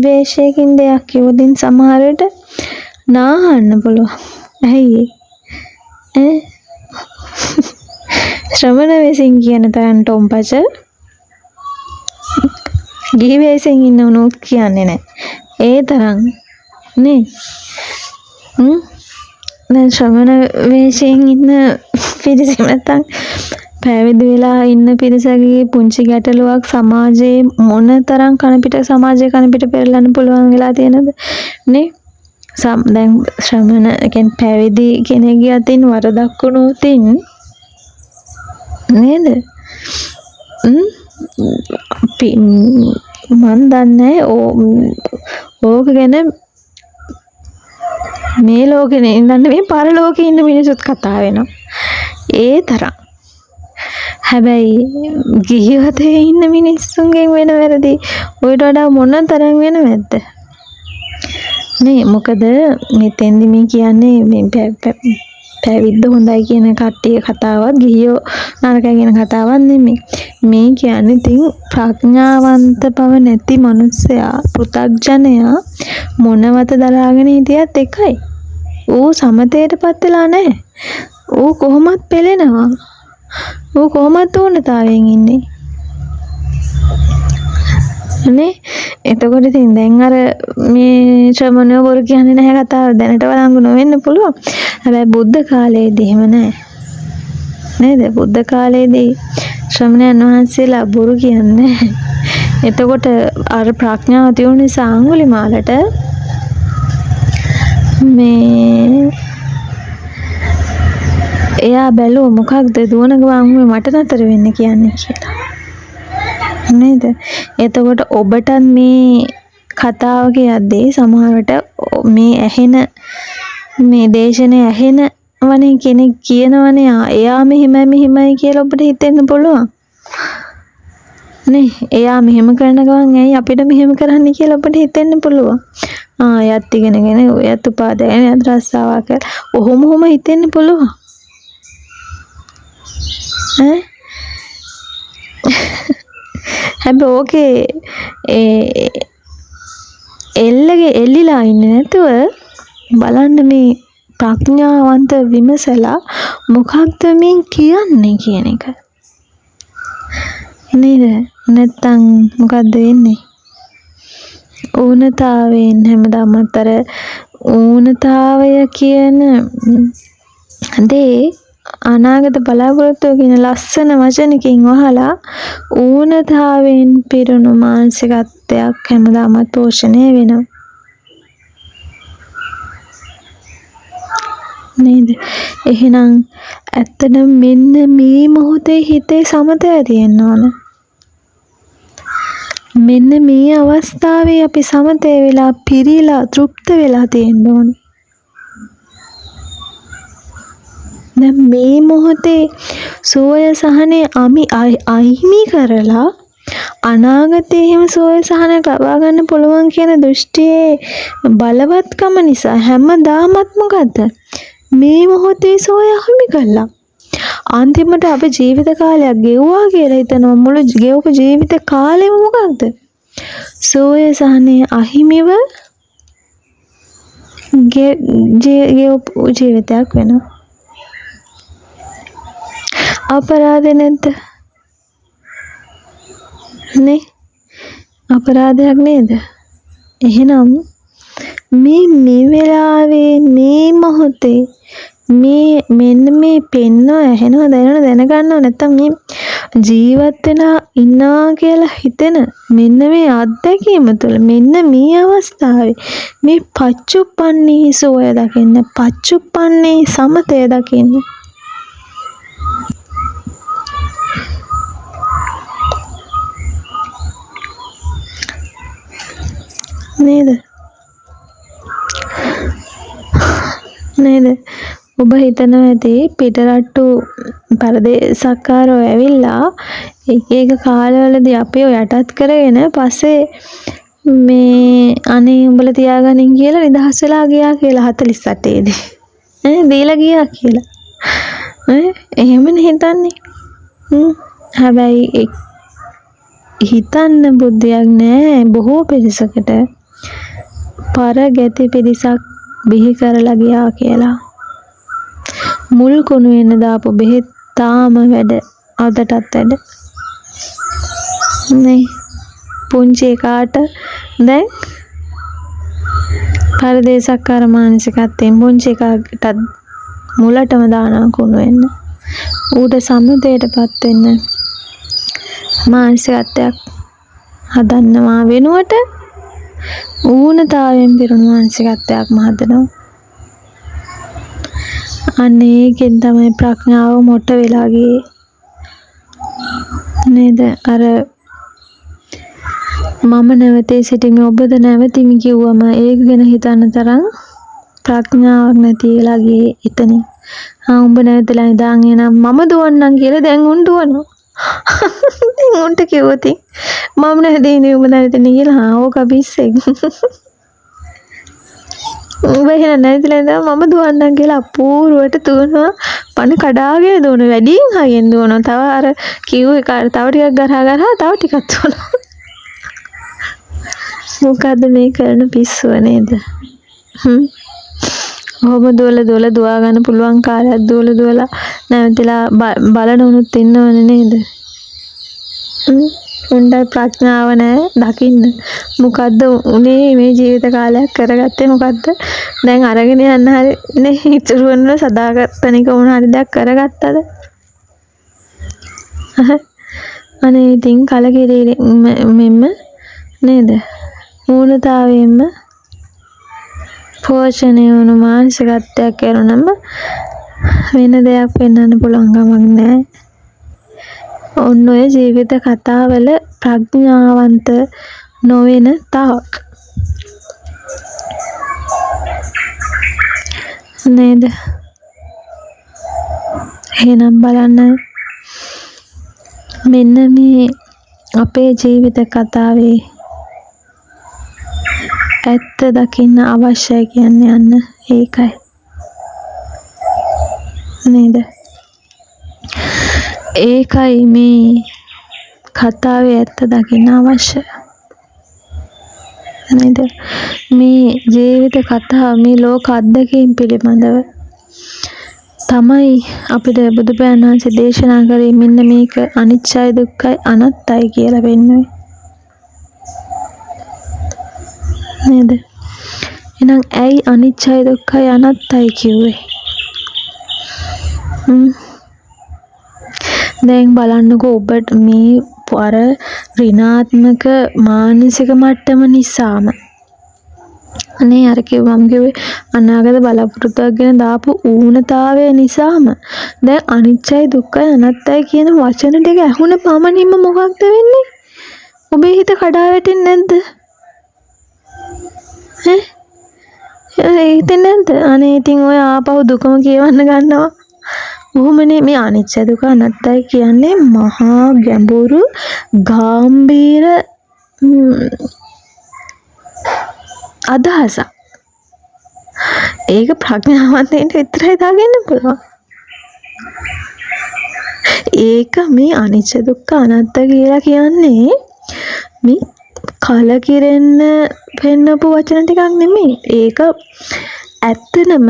වේශයකින් දෙයක් කිව්වොත් සමහර විට නාහන්න පුළුවන්. ඇයි ශ්‍රමණ වේශයෙන් කියන තරම් ටොම්පච ගිහි වේශයෙන් ඉන්න උනුත් කියන්නේ නැහැ. ඒ තරම් නේ. දැන් ශ්‍රමණ වේශයෙන් ඉන්න පිරිස නැත්තම් පැවිදි වෙලා ඉන්න පිරිසගේ පුංචි ගැටලුවක් සමාජයේ මොනතරම් කනපිට සමාජයේ කනපිට පෙරලන්න පුළුවන් වෙලා තියෙනවද නේ? දැන් ශ්‍රමණ කියන්නේ පැවිදි කෙනෙක්ගේ අතින් වරදක් වුණොතින් නේද? මන් දන්නේ ඕක ගැන මේ ලෝකේ ඉඳන් මේ පරලෝකේ ඉන්න මිනිස්සුත් කතා වෙනවා. ඒ තරම්. හැබැයි ගිහිවතේ ඉන්න මිනිස්සුන්ගෙන් වෙන වැරදි ඔයිට වඩා මොන තරම් වෙනවද? නේ මොකද මෙතෙන්දි මේ කියන්නේ මේ පැවිද්ද හොඳයි කියන කට්ටිය කතාවක් ගිහියෝ නරකයි කියන කතාවක් නෙමෙයි. මේ කියන්නේ ඉතින් ප්‍රඥාවන්ත බව නැති මිනිස්සයා පෘථග්ජනයා මොනවත දරාගෙන හිටියත් එකයි. ඌ සමතේටපත් වෙලා නැහැ. ඌ කොහොමත් පෙළෙනවා. ඌ කොහොමත් ඕනතාවයෙන් ඉන්නේ. නේ එතකොට ඉතින් දැන් අර මේ ශ්‍රමණයෝ බොරු කියන්නේ නැහැ කතාව දැනට වළංගු නොවෙන්න පුළුවන්. හැබැයි බුද්ධ කාලයේදී එහෙම නැහැ. නේද? බුද්ධ කාලයේදී ශ්‍රමණයන් වහන්සේලා බොරු කියන්නේ. එතකොට අර ප්‍රඥාව තියුණු නිසා අඟුලිමාලට මේ එයා බැලුව මොකක්ද දුවන ගමන් මට නතර වෙන්න කියන්නේ කියලා. නේද? එතකොට ඔබට මේ කතාව කියද්දී සමහරවිට මේ ඇහෙන මේ දේශනේ ඇහෙන වනේ කෙනෙක් කියනවනේ එයා මෙහෙමයි කියලා ඔබට හිතෙන්න පුළුවන්. නේ එයා මෙහෙම කරන ගමන් ඇයි අපිට මෙහෙම කරන්න කියලා ඔබට හිතෙන්න පුළුවන්. යත් ඉගෙනගෙන යත් උපාදායන යත් රස්සාවා කියලා ඔහොම හිතෙන්න පුළුවන්. හැබැයි ඕකේ එල්ලිලා ඉන්නේ නැතුව බලන්න මේ ප්‍රඥාවන්ත විමසලා මොකක්ද මේ කියන්නේ කියන එක. නේද? නැත්තම් මොකද්ද වෙන්නේ? ඌනතාවයෙන් හැමදාම අතර ඌනතාවය කියන දේ අනාගත බලාපොරොත්තු කියන ලස්සන වචනකින් වහලා ඌනතාවයෙන් පිරුණු මානසිකත්වයක් හැමදාම පෝෂණය වෙනවා. නේද? එහෙනම් ඇත්තටම මෙන්න මේ මොහොතේ හිතේ සමතය තියෙන්න ඕන. මෙන්න මේ අවස්ථාවේ අපි සමතය වෙලා පිරීලා තෘප්ත වෙලා තියෙන්න ඕන. දැන් මේ මොහොතේ සෝය සහනේ අහිමි කරලා අනාගතේ එහෙම සෝය සහනයක් ලබා ගන්න පුළුවන් කියන දෘෂ්ටියේ බලවත්කම නිසා හැමදාමත් මොකද්ද මේ මොහොතේ සෝය අහිමි කළා. අන්තිමට අපි ජීවිත කාලයක් ගෙවුවා කියලා හිතනවා. මුළු ගෙවපු ජීවිත කාලෙම මොකක්ද? සෝය සහනේ අහිමිව ගෙවපු ජීවිතයක් වෙනවා. අපරාධ නැද්ද? නේ? අපරාධයක් නේද? එහෙනම් මේ වෙලාවේ මේ මොහොතේ මෙන්න මේ පෙන්න ඇහෙනව දැනගන්නව නැත්තම් මේ ජීවත් වෙලා ඉන්නවා කියලා හිතෙන මෙන්න මේ අත්දැකීම තුළ මෙන්න මේ අවස්ථාවේ මේ පච්චුප්පන්නේ සෝය දකින්න පච්චුප්පන්නේ සමතය දකින්න. නේද? ඔබ හිතනවා ඇති පිටරට්ටු පරදේශක්කාරෝ ඇවිල්ලා එක කාලවලදී අපිව යටත් කරගෙන පස්සේ මේ අනේ උඹලා තියාගනින් කියලා නිදහස් වෙලා ගියා කියලා 48 දී. දීලා ගියා කියලා. එහෙමනේ හිතන්නේ. හැබැයි හිතන්න බුද්ධියක් නැහැ බොහෝ පිරිසකට. පරගැති පිරිසක් බිහි කරලා ගියා කියලා. මුල් කුණු වෙන දාපු බෙහෙත් තාම වැඩ අදටත් වැඩ. නේ පුංචි කාට දැන් පරිදේශක්කාර මානසිකත්වයෙන් පුංචි එකාටත් මුලටම දානවා කුණු වෙන්න. ඌට සමුදේටපත් වෙන්න මානසිකත්වයක් හදන්නවා වෙනුවට ඌනතාවයෙන් පිරුණු මානසිකත්වයක්ම හදනවා. අන්න ඒකෙන් තමයි ප්‍රඥාව මොට වෙලා ගියේ. නේද? අර මම නැවතී සිටිමි ඔබද නැවතිමි කිව්වම ඒක ගැන හිතන්න තරම් ප්‍රඥාවක් නැති වෙලා ගියේ එතනින්. උඹ නැවතලා ඉඳන් එනම් මම දුවන්නම් කියලා දැන් උන් දුවනවා. දැන් උන්ට කිව්වොත් මම නැහැදීනේ උඹ නැවතෙන්නේ කියලා ඕක පිස්සෙක්. උඹ එහෙනම් නැවතලා ඉඳන් මම දුවන්නම් කියලා අපූර්වට දුවනවා. පණ කඩාගෙන දුවන වැඩියෙන් හයියෙන් දුවනවා. තව අර කිව්ව එක තව ටිකක් ගරහා තව ටිකක් දුවනවා. මොකද්ද මේ කරන පිස්සුව නේද? ඔහොම දුවලා ගන්න පුළුවන් කාලයක් දුවලා නැවතිලා බලන උනුත් ඉන්නවනේ නේද? උන්ට ප්‍රඥාව නැහැ දකින්න. මොකද්ද උනේ මේ ජීවිත කාලයක් කරගත්තේ මොකද්ද? දැන් අරගෙන යන්න හරි නේ ඉතුරු වෙන සදාගත්ත නික උන හරි දෙයක් කරගත්තද? අනේ ඉතින් කලකිරීම මෙන්න නේද? මූලතාවයෙන්ම පෝෂණය වුණු මානසිකත්වයක් කරනම වෙන දෙයක් වෙන්නන්න පුළුවන් ගමන් නැහැ. ඔන්න ඔය ජීවිත කතාවල ප්‍රඥාවන්ත නොවන තාක් නේද? එහෙනම් බලන්න මෙන්න මේ අපේ ජීවිත කතාවේ ඇත්ත දකින්න අවශ්‍යයි කියන්නේ යන්න ඒකයි නේද? ඒකයි මේ කතාවේ ඇත්ත දකින්න අවශ්‍ය නේද? මේ ජීවිත කතාව මේ ලෝක අත්දැකීම් පිළිබඳව තමයි අපිට බුදුපියාණන් වහන්සේ දේශනා කරේ මෙන්න මේක අනිච්චයි දුක්ඛයි අනාත්තයි කියලා වෙන්නේ නේද? එහෙනම් ඇයි අනිච්චයි දුක්ඛයි අනාත්තයි කිව්වේ? දැන් බලන්නකෝ ඔබට මේ අර ඍණාත්මක මානසික මට්ටම නිසාම අනේ අර කිව්වම කිව්වේ අනාගත බලාපොරොත්තුවක් ගැන දාපු ඌනතාවය නිසාම දැන් අනිච්චයි දුක්ඛයි අනාත්තයි කියන වචන ටික ඇහුන පමණින්ම මොකක්ද වෙන්නේ? ඔබේ හිත කඩා වැටෙන්නේ නැද්ද? හිතෙන්නේ නැද්ද? අනේ ඉතින් ඔය ආපහු දුකම කියවන්න ගන්නවා. මොහොමනේ මේ අනිච්ච දුක අනාත්තයි කියන්නේ මහා ගැඹුරු ගාම්භීර අදහසක්. ඒක ප්‍රඥාවන්තයින්ට විතරයි දාගන්න පුළුවන්. ඒක මේ අනිච්ච දුක්ඛ අනාත්ත කියලා කියන්නේ මේ කලකිරෙන්න පෙන්නපු වචන ටිකක් නෙමෙයි. ඒක ඇත්තනම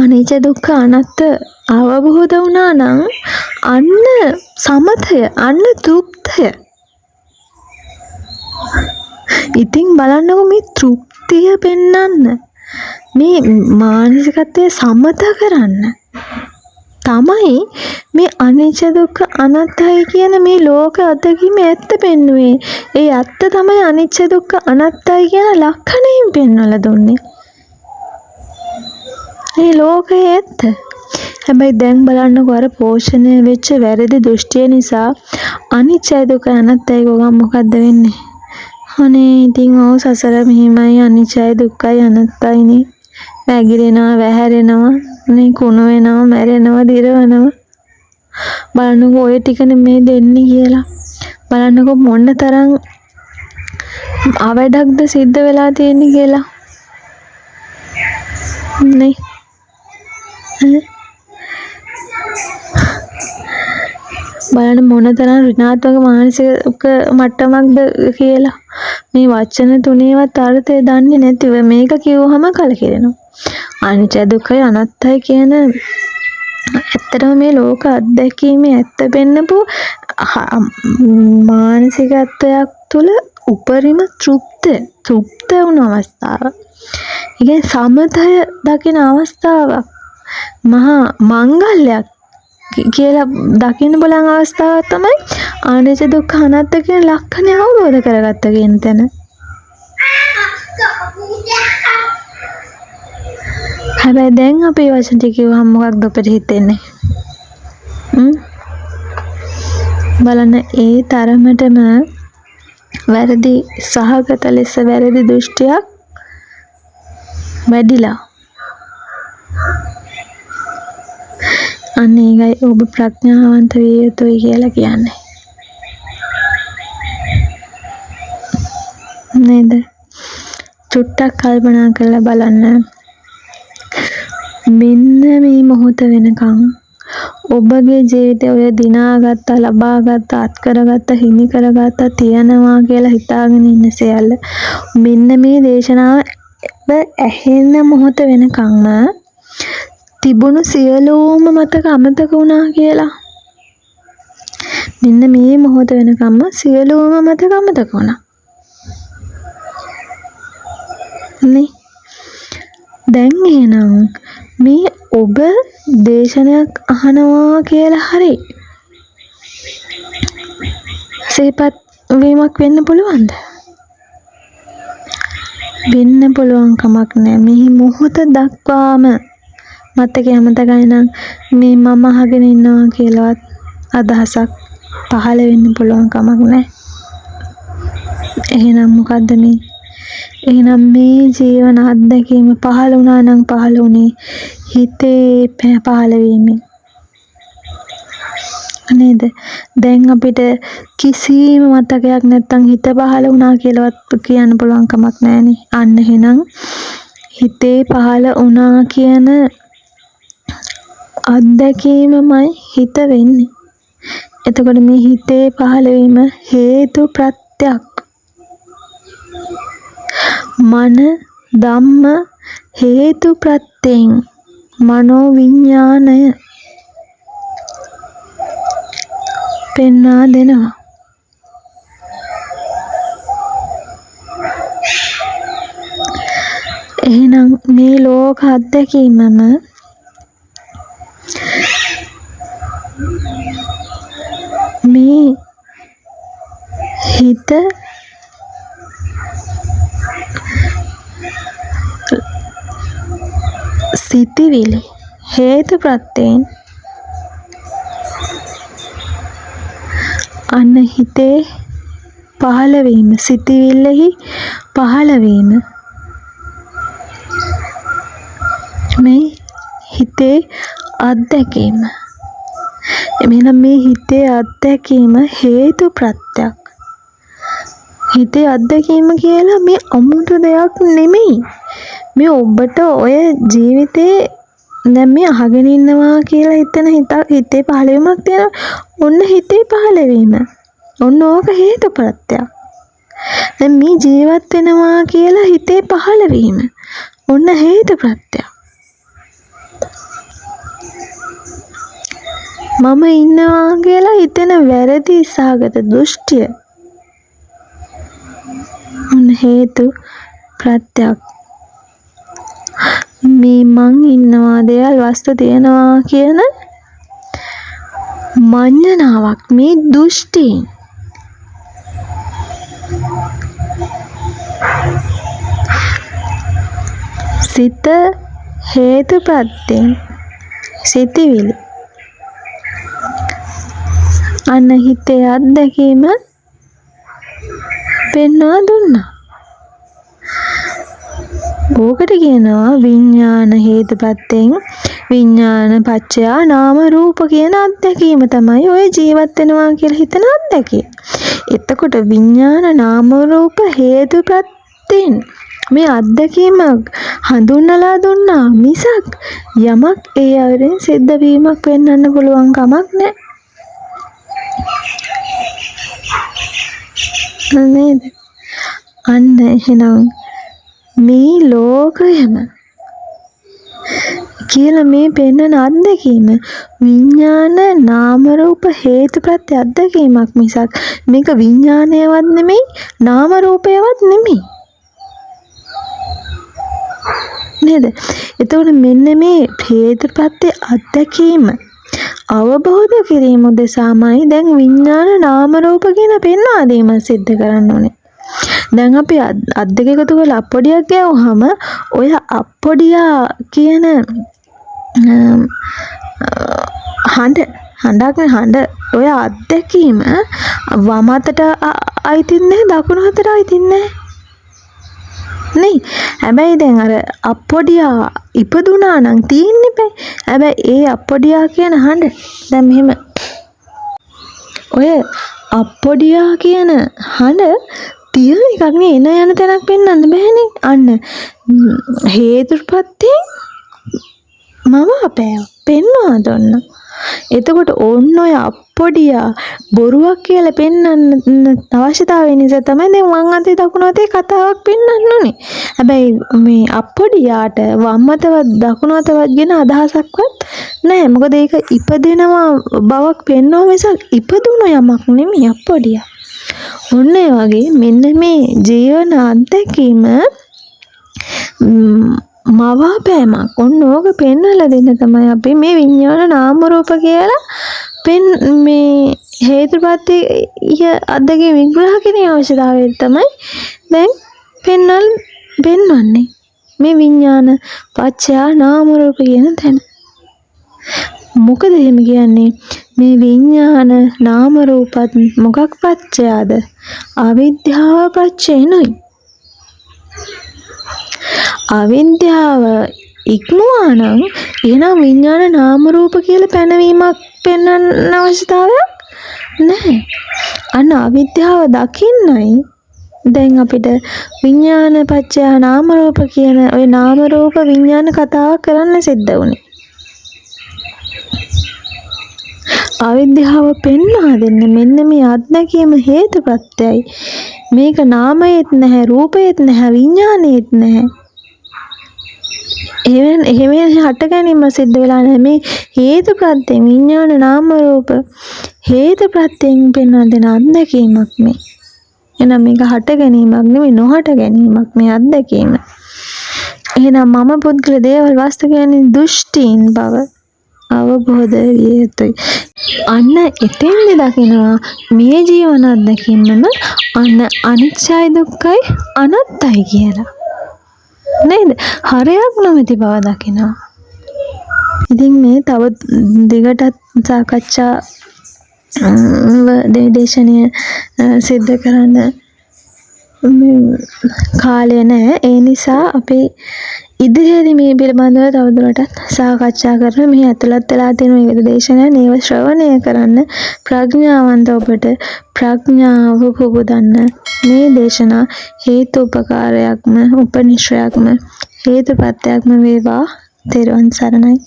අනිච්ච දුක්ඛ අනාත්ත අවබෝධ වුණා නම් අන්න සමතය අන්න තෘප්තිය. ඉතින් බලන්නකො මේ තෘප්තිය පෙන්නන්න මේ මානසිකත්වය සමත කරන්න තමයි මේ අනිච්ච දුක්ඛ අනාත්තයි කියන මේ ලෝක අත්දැකීම ඇත්ත පෙන්වුවේ. ඒ ඇත්ත තමයි අනිච්ච දුක්ඛ අනාත්තයි කියන ලක්ෂණයෙන් පෙන්වලා දුන්නේ. මේ ලෝකයේ ඇත්ත. හැබැයි දැන් බලන්නකො අර පෝෂණය වෙච්ච වැරදි දෘෂ්ටිය නිසා අනිච්ච දුක්ඛ අනාත්තයි ගොගම් මොකද්ද වෙන්නේ? අනේ ඉතින් ඔව් සසර මෙහිමයි අනිච්චයි දුක්ඛයි අනාත්තයිනේ. වැగిරෙනවා වැහැරෙනවා නේ කුණු වෙනවා මැරෙනවා දිරවනවා. බලන්නකො ඔය ටික නෙමේ දෙන්නේ කියලා. බලන්නකො මොන තරම් අවඩක්ද සිද්ධ වෙලා තියෙන්නේ කියලා. නේ බලන්න මොන තරම් ඍණාත්මක මානසික මට්ටමක්ද කියලා. මේ වචන තුනේවත් අර්ථය දන්නේ නැතිව මේක කිව්වහම කලකිරෙනවා. අනිච්ච දුක්ඛ අනාත්තයි කියන ඇත්තටම මේ ලෝක අත්දැකීමේ ඇත්ත පෙන්නපු මානසිකත්වයක් තුළ උපරිම තෘප්ත වුණ අවස්ථාව. ඒ කියන්නේ සමතය දකින අවස්ථාවක්. මහා මංගල්‍යයක් කියලා දකින්න බලන අවස්ථාව තමයි අනිත්‍ය දුක්ඛ අනාත්ම කියන ලක්ෂණය අවබෝධ කරගත්ත කියන තැන. හැබැයි දැන් අපි වචන ටික කිව්වම මොකක්ද අපිට හිතෙන්නේ? බලන්න ඒ තරමටම වැරදි සහගත ලෙස වැරදි දෘෂ්ටියක් වැඩිලා. අන්න ඒකයි ඔබ ප්‍රඥාවන්ත විය යුතුයි කියලා කියන්නේ. නේද? චුට්ටක් කල්පනා කරලා බලන්න. මෙන්න මේ මොහොත වෙනකන් ඔබගේ ජීවිතය ඔය දිනාගත්ත, ලබාගත්ත, අත් කරගත්ත, හිමි කරගත්ත තියනවා කියලා හිතාගෙන ඉන්න සියල්ල මෙන්න මේ දේශනාව ඇහෙන මොහොත වෙනකන්ම තිබුණු සියලුම මතක අමතක වුණා කියලා. මෙන්න මේ මොහොත වෙනකම්ම සියලුම මතක අමතක වුණා. නේ? දැන් එහෙනම් මේ ඔබ දේශනයක් අහනවා කියලා හරි සිහිපත් වීමක් වෙන්න පුළුවන්ද? වෙන්න පුළුවන් කමක් නැහැ. මේ මොහොත දක්වාම මතකේ අමතකයි නම් මේ මම අහගෙන ඉන්නවා කියලාවත් අදහසක් පහළ වෙන්න පුළුවන් කමක් නැහැ. එහෙනම් මොකද්ද මේ? එහෙනම් මේ ජීවන අත්දැකීම පහළ වුණා නම් පහළ වුණේ හිතේ පහළ වීමෙන්. නේද? දැන් අපිට කිසිම මතකයක් නැත්තම් හිත පහළ වුණා කියලාවත් කියන්න පුළුවන් කමක් නැහැනේ. අන්න එහෙනම් හිතේ පහළ වුණා කියන අත්දැකීමමයි හිත වෙන්නේ. එතකොට මේ හිතේ පහළ වීම හේතු ප්‍රත්‍යක්. මන ධම්ම හේතු ප්‍රත්‍යයෙන් මනෝ විඥාණය පෙන්වා දෙනවා. එහෙනම් මේ ලෝක අත්දැකීමම මේ හිත සිතිවිලි හේතු ප්‍රත්‍යයෙන් අන්න හිතේ පහළවීම, සිතිවිල්ලෙහි පහළවීම මේ හිතේ අත්දැකීම. එමෙන්න මේ හිතේ අත්දැකීම හේතු ප්‍රත්‍යක්. හිතේ අත්දැකීම කියලා මේ අමුතු දෙයක් නෙමෙයි. මේ ඔබට ඔය ජීවිතේ දැන් මේ අහගෙන ඉන්නවා කියලා හිතන හිතේ පහළවීමක් තියෙනවා. ඔන්න හිතේ පහළවීම. ඔන්න ඕක හේතු ප්‍රත්‍යක්. දැන් මේ ජීවත් වෙනවා කියලා හිතේ පහළවීම. ඔන්න හේතු ප්‍රත්‍යක්. මම ඉන්නවා කියලා හිතෙන වැරදි සහගත දෘෂ්ටිය ඔන්න හේතු ප්‍රත්‍යක්. මේ මං ඉන්නවා දේවල් වස්තු තියෙනවා කියන මඤ්ඤණාවක් මේ දෘෂ්ටියෙන් සිත හේතු ප්‍රත්‍යයෙන් සිතිවිලි අන්න හිතේ අත්දැකීම පෙන්වා දුන්නා. ඕකට කියනවා විඥාන හේතුපත්යෙන් විඥාන පත්‍යා නාම රූප කියන අත්දැකීම තමයි ඔය ජීවත් වෙනවා කියලා හිතන අත්දැකීම. එතකොට විඥාන නාම රූප හේතුපත්යෙන් මේ අත්දැකීම හඳුන්වලා දුන්නා මිසක් යමක් ඒ අවරෙන් සිද්ධ වීමක් වෙන්නන්න පුළුවන් කමක් නැහැ. නේද? අන්න එහෙනම් මේ ලෝකයම කියලා මේ පෙන්වන අත්දැකීම විඥාන නාම රූප හේතුප්‍රත්‍ය අත්දැකීමක් මිසක් මේක විඥානයවත් නෙමෙයි නාම රූපයවත් නෙමෙයි නේද? එතකොට මෙන්න මේ හේතුප්‍රත්‍ය අත්දැකීම අවබෝධ කිරීම උදෙසාමයි දැන් විඥාන නාම රූප කියන පෙන්වා දීම සිද්ධ කරන්න ඕනේ. දැන් අපි අත් දෙක එකතු කරලා අප්පොඩියක් ගෑවුවාම ඔය අප්පොඩියා කියන හඬ ඔය අත්දැකීම වම අතට අයිතින් නැහැ දකුණු අතට අයිතින් නැහැ නේ. හැබැයි දැන් අර අප්පොඩියා ඉපදුනා නම් තියෙන්නේ බෑ. හැබැයි ඒ අප්පොඩියා කියන හඬ දැන් මෙහෙම ඔය අප්පොඩියා කියන හඬ තියෙන එකක් නේ එන යන තැනක් පෙන්වන්න බෑනේ. අන්න හේතුප්‍රත්‍යයෙන් මම අපෑව පෙන්වා දුන්න. එතකොට ඕන්න ඔය අප්පොඩියා බොරුවක් කියලා පෙන්වන්න අවශ්‍යතාවය නිසා තමයි දැන් වම් අතේ දකුණු අතේ කතාවක් පෙන්වන්න ඕනේ. හැබැයි මේ අප්පොඩියාට වම් අතවත් දකුණු අතවත් ගැන අදහසක්වත් නැහැ. මොකද ඒක ඉපදෙනවා බවක් පෙන්වන මිසක් ඉපදුණු යමක් නෙමෙයි අප්පොඩියා. ඔන්න ඒ වගේ මෙන්න මේ ජීවන අත්දැකීම මවාපෑමක්. ඔන්න ඕක පෙන්වලා දෙන්න තමයි අපි මේ විඥාන නාම රූප කියලා මේ හේතුප්‍රත්‍ය අත්දැකීම් විග්‍රහ කිරීමේ අවශ්‍යතාවය තමයි දැන් පෙන්වන්නේ මේ විඥාන පත්‍ය නාම රූප කියන තැන. මොකද එහෙම කියන්නේ මේ විඥාන නාම රූපත් මොකක් පත්‍යද? අවිද්‍යාව පත්‍යනොයි. අවිද්‍යාව ඉක්මවා නම් එහෙනම් විඥාන නාම රූප කියලා පැනවීමක් පෙන්වන්න අවශ්‍යතාවයක් නැහැ. අන්න අවිද්‍යාව දකින්නයි දැන් අපිට විඥාන පත්‍ය නාම රූප කියන ওই නාම රූප විඥාන කතාව කරන්න සිද්ධ වුණේ. අවිද්‍යාව පෙන්වා දෙන්න මෙන්න මේ අත්දැකීම හේතුප්‍රත්‍යයයි. මේක නාමයේත් නැහැ රූපයේත් නැහැ විඥානයේත් නැහැ. එහෙම හට ගැනීම සිද්ධ වෙලා නැහැ. මේ හේතුප්‍රත්‍යයෙන් විඥාන නාම රූප හේතුප්‍රත්‍යයෙන් පෙන්වා දෙන අත්දැකීමක් මේ. එහෙනම් මේක හට ගැනීමක් නෙමෙයි නොහට ගැනීමක් මේ අත්දැකීම. එහෙනම් මම පුද්ගල දේවල් වස්තු කියන්නේ දෘෂ්ටීන් බව අවබෝධ විය යුතුයි. අන්න එතෙන්ද දකිනවා මේ ජීවන අත්දැකීමම අන්න අනිත්‍යයි දුක්ඛයි අනාත්තයි කියලා. නේද? හරයක් නොමැති බව දකිනවා. ඉතින් මේ තව දිගටත් සාකච්ඡා දේශනය සිද්ධ කරන්න කාලය නැහැ. ඒ නිසා අපි ඉදිරියේදී මේ පිළිබඳව තවදුරටත් සාකච්ඡා කරමු. මේ ඇතුළත් වෙලා තියෙන මේ දේශනය නේව ශ්‍රවණය කරන්න ප්‍රඥාවන්ත ඔබට ප්‍රඥාව පුබුදන්න මේ දේශනා හේතුපකාරයක්ම උපනිශ්‍රයක්ම හේතුපත්‍යයක්ම වේවා. තෙරුවන් සරණයි.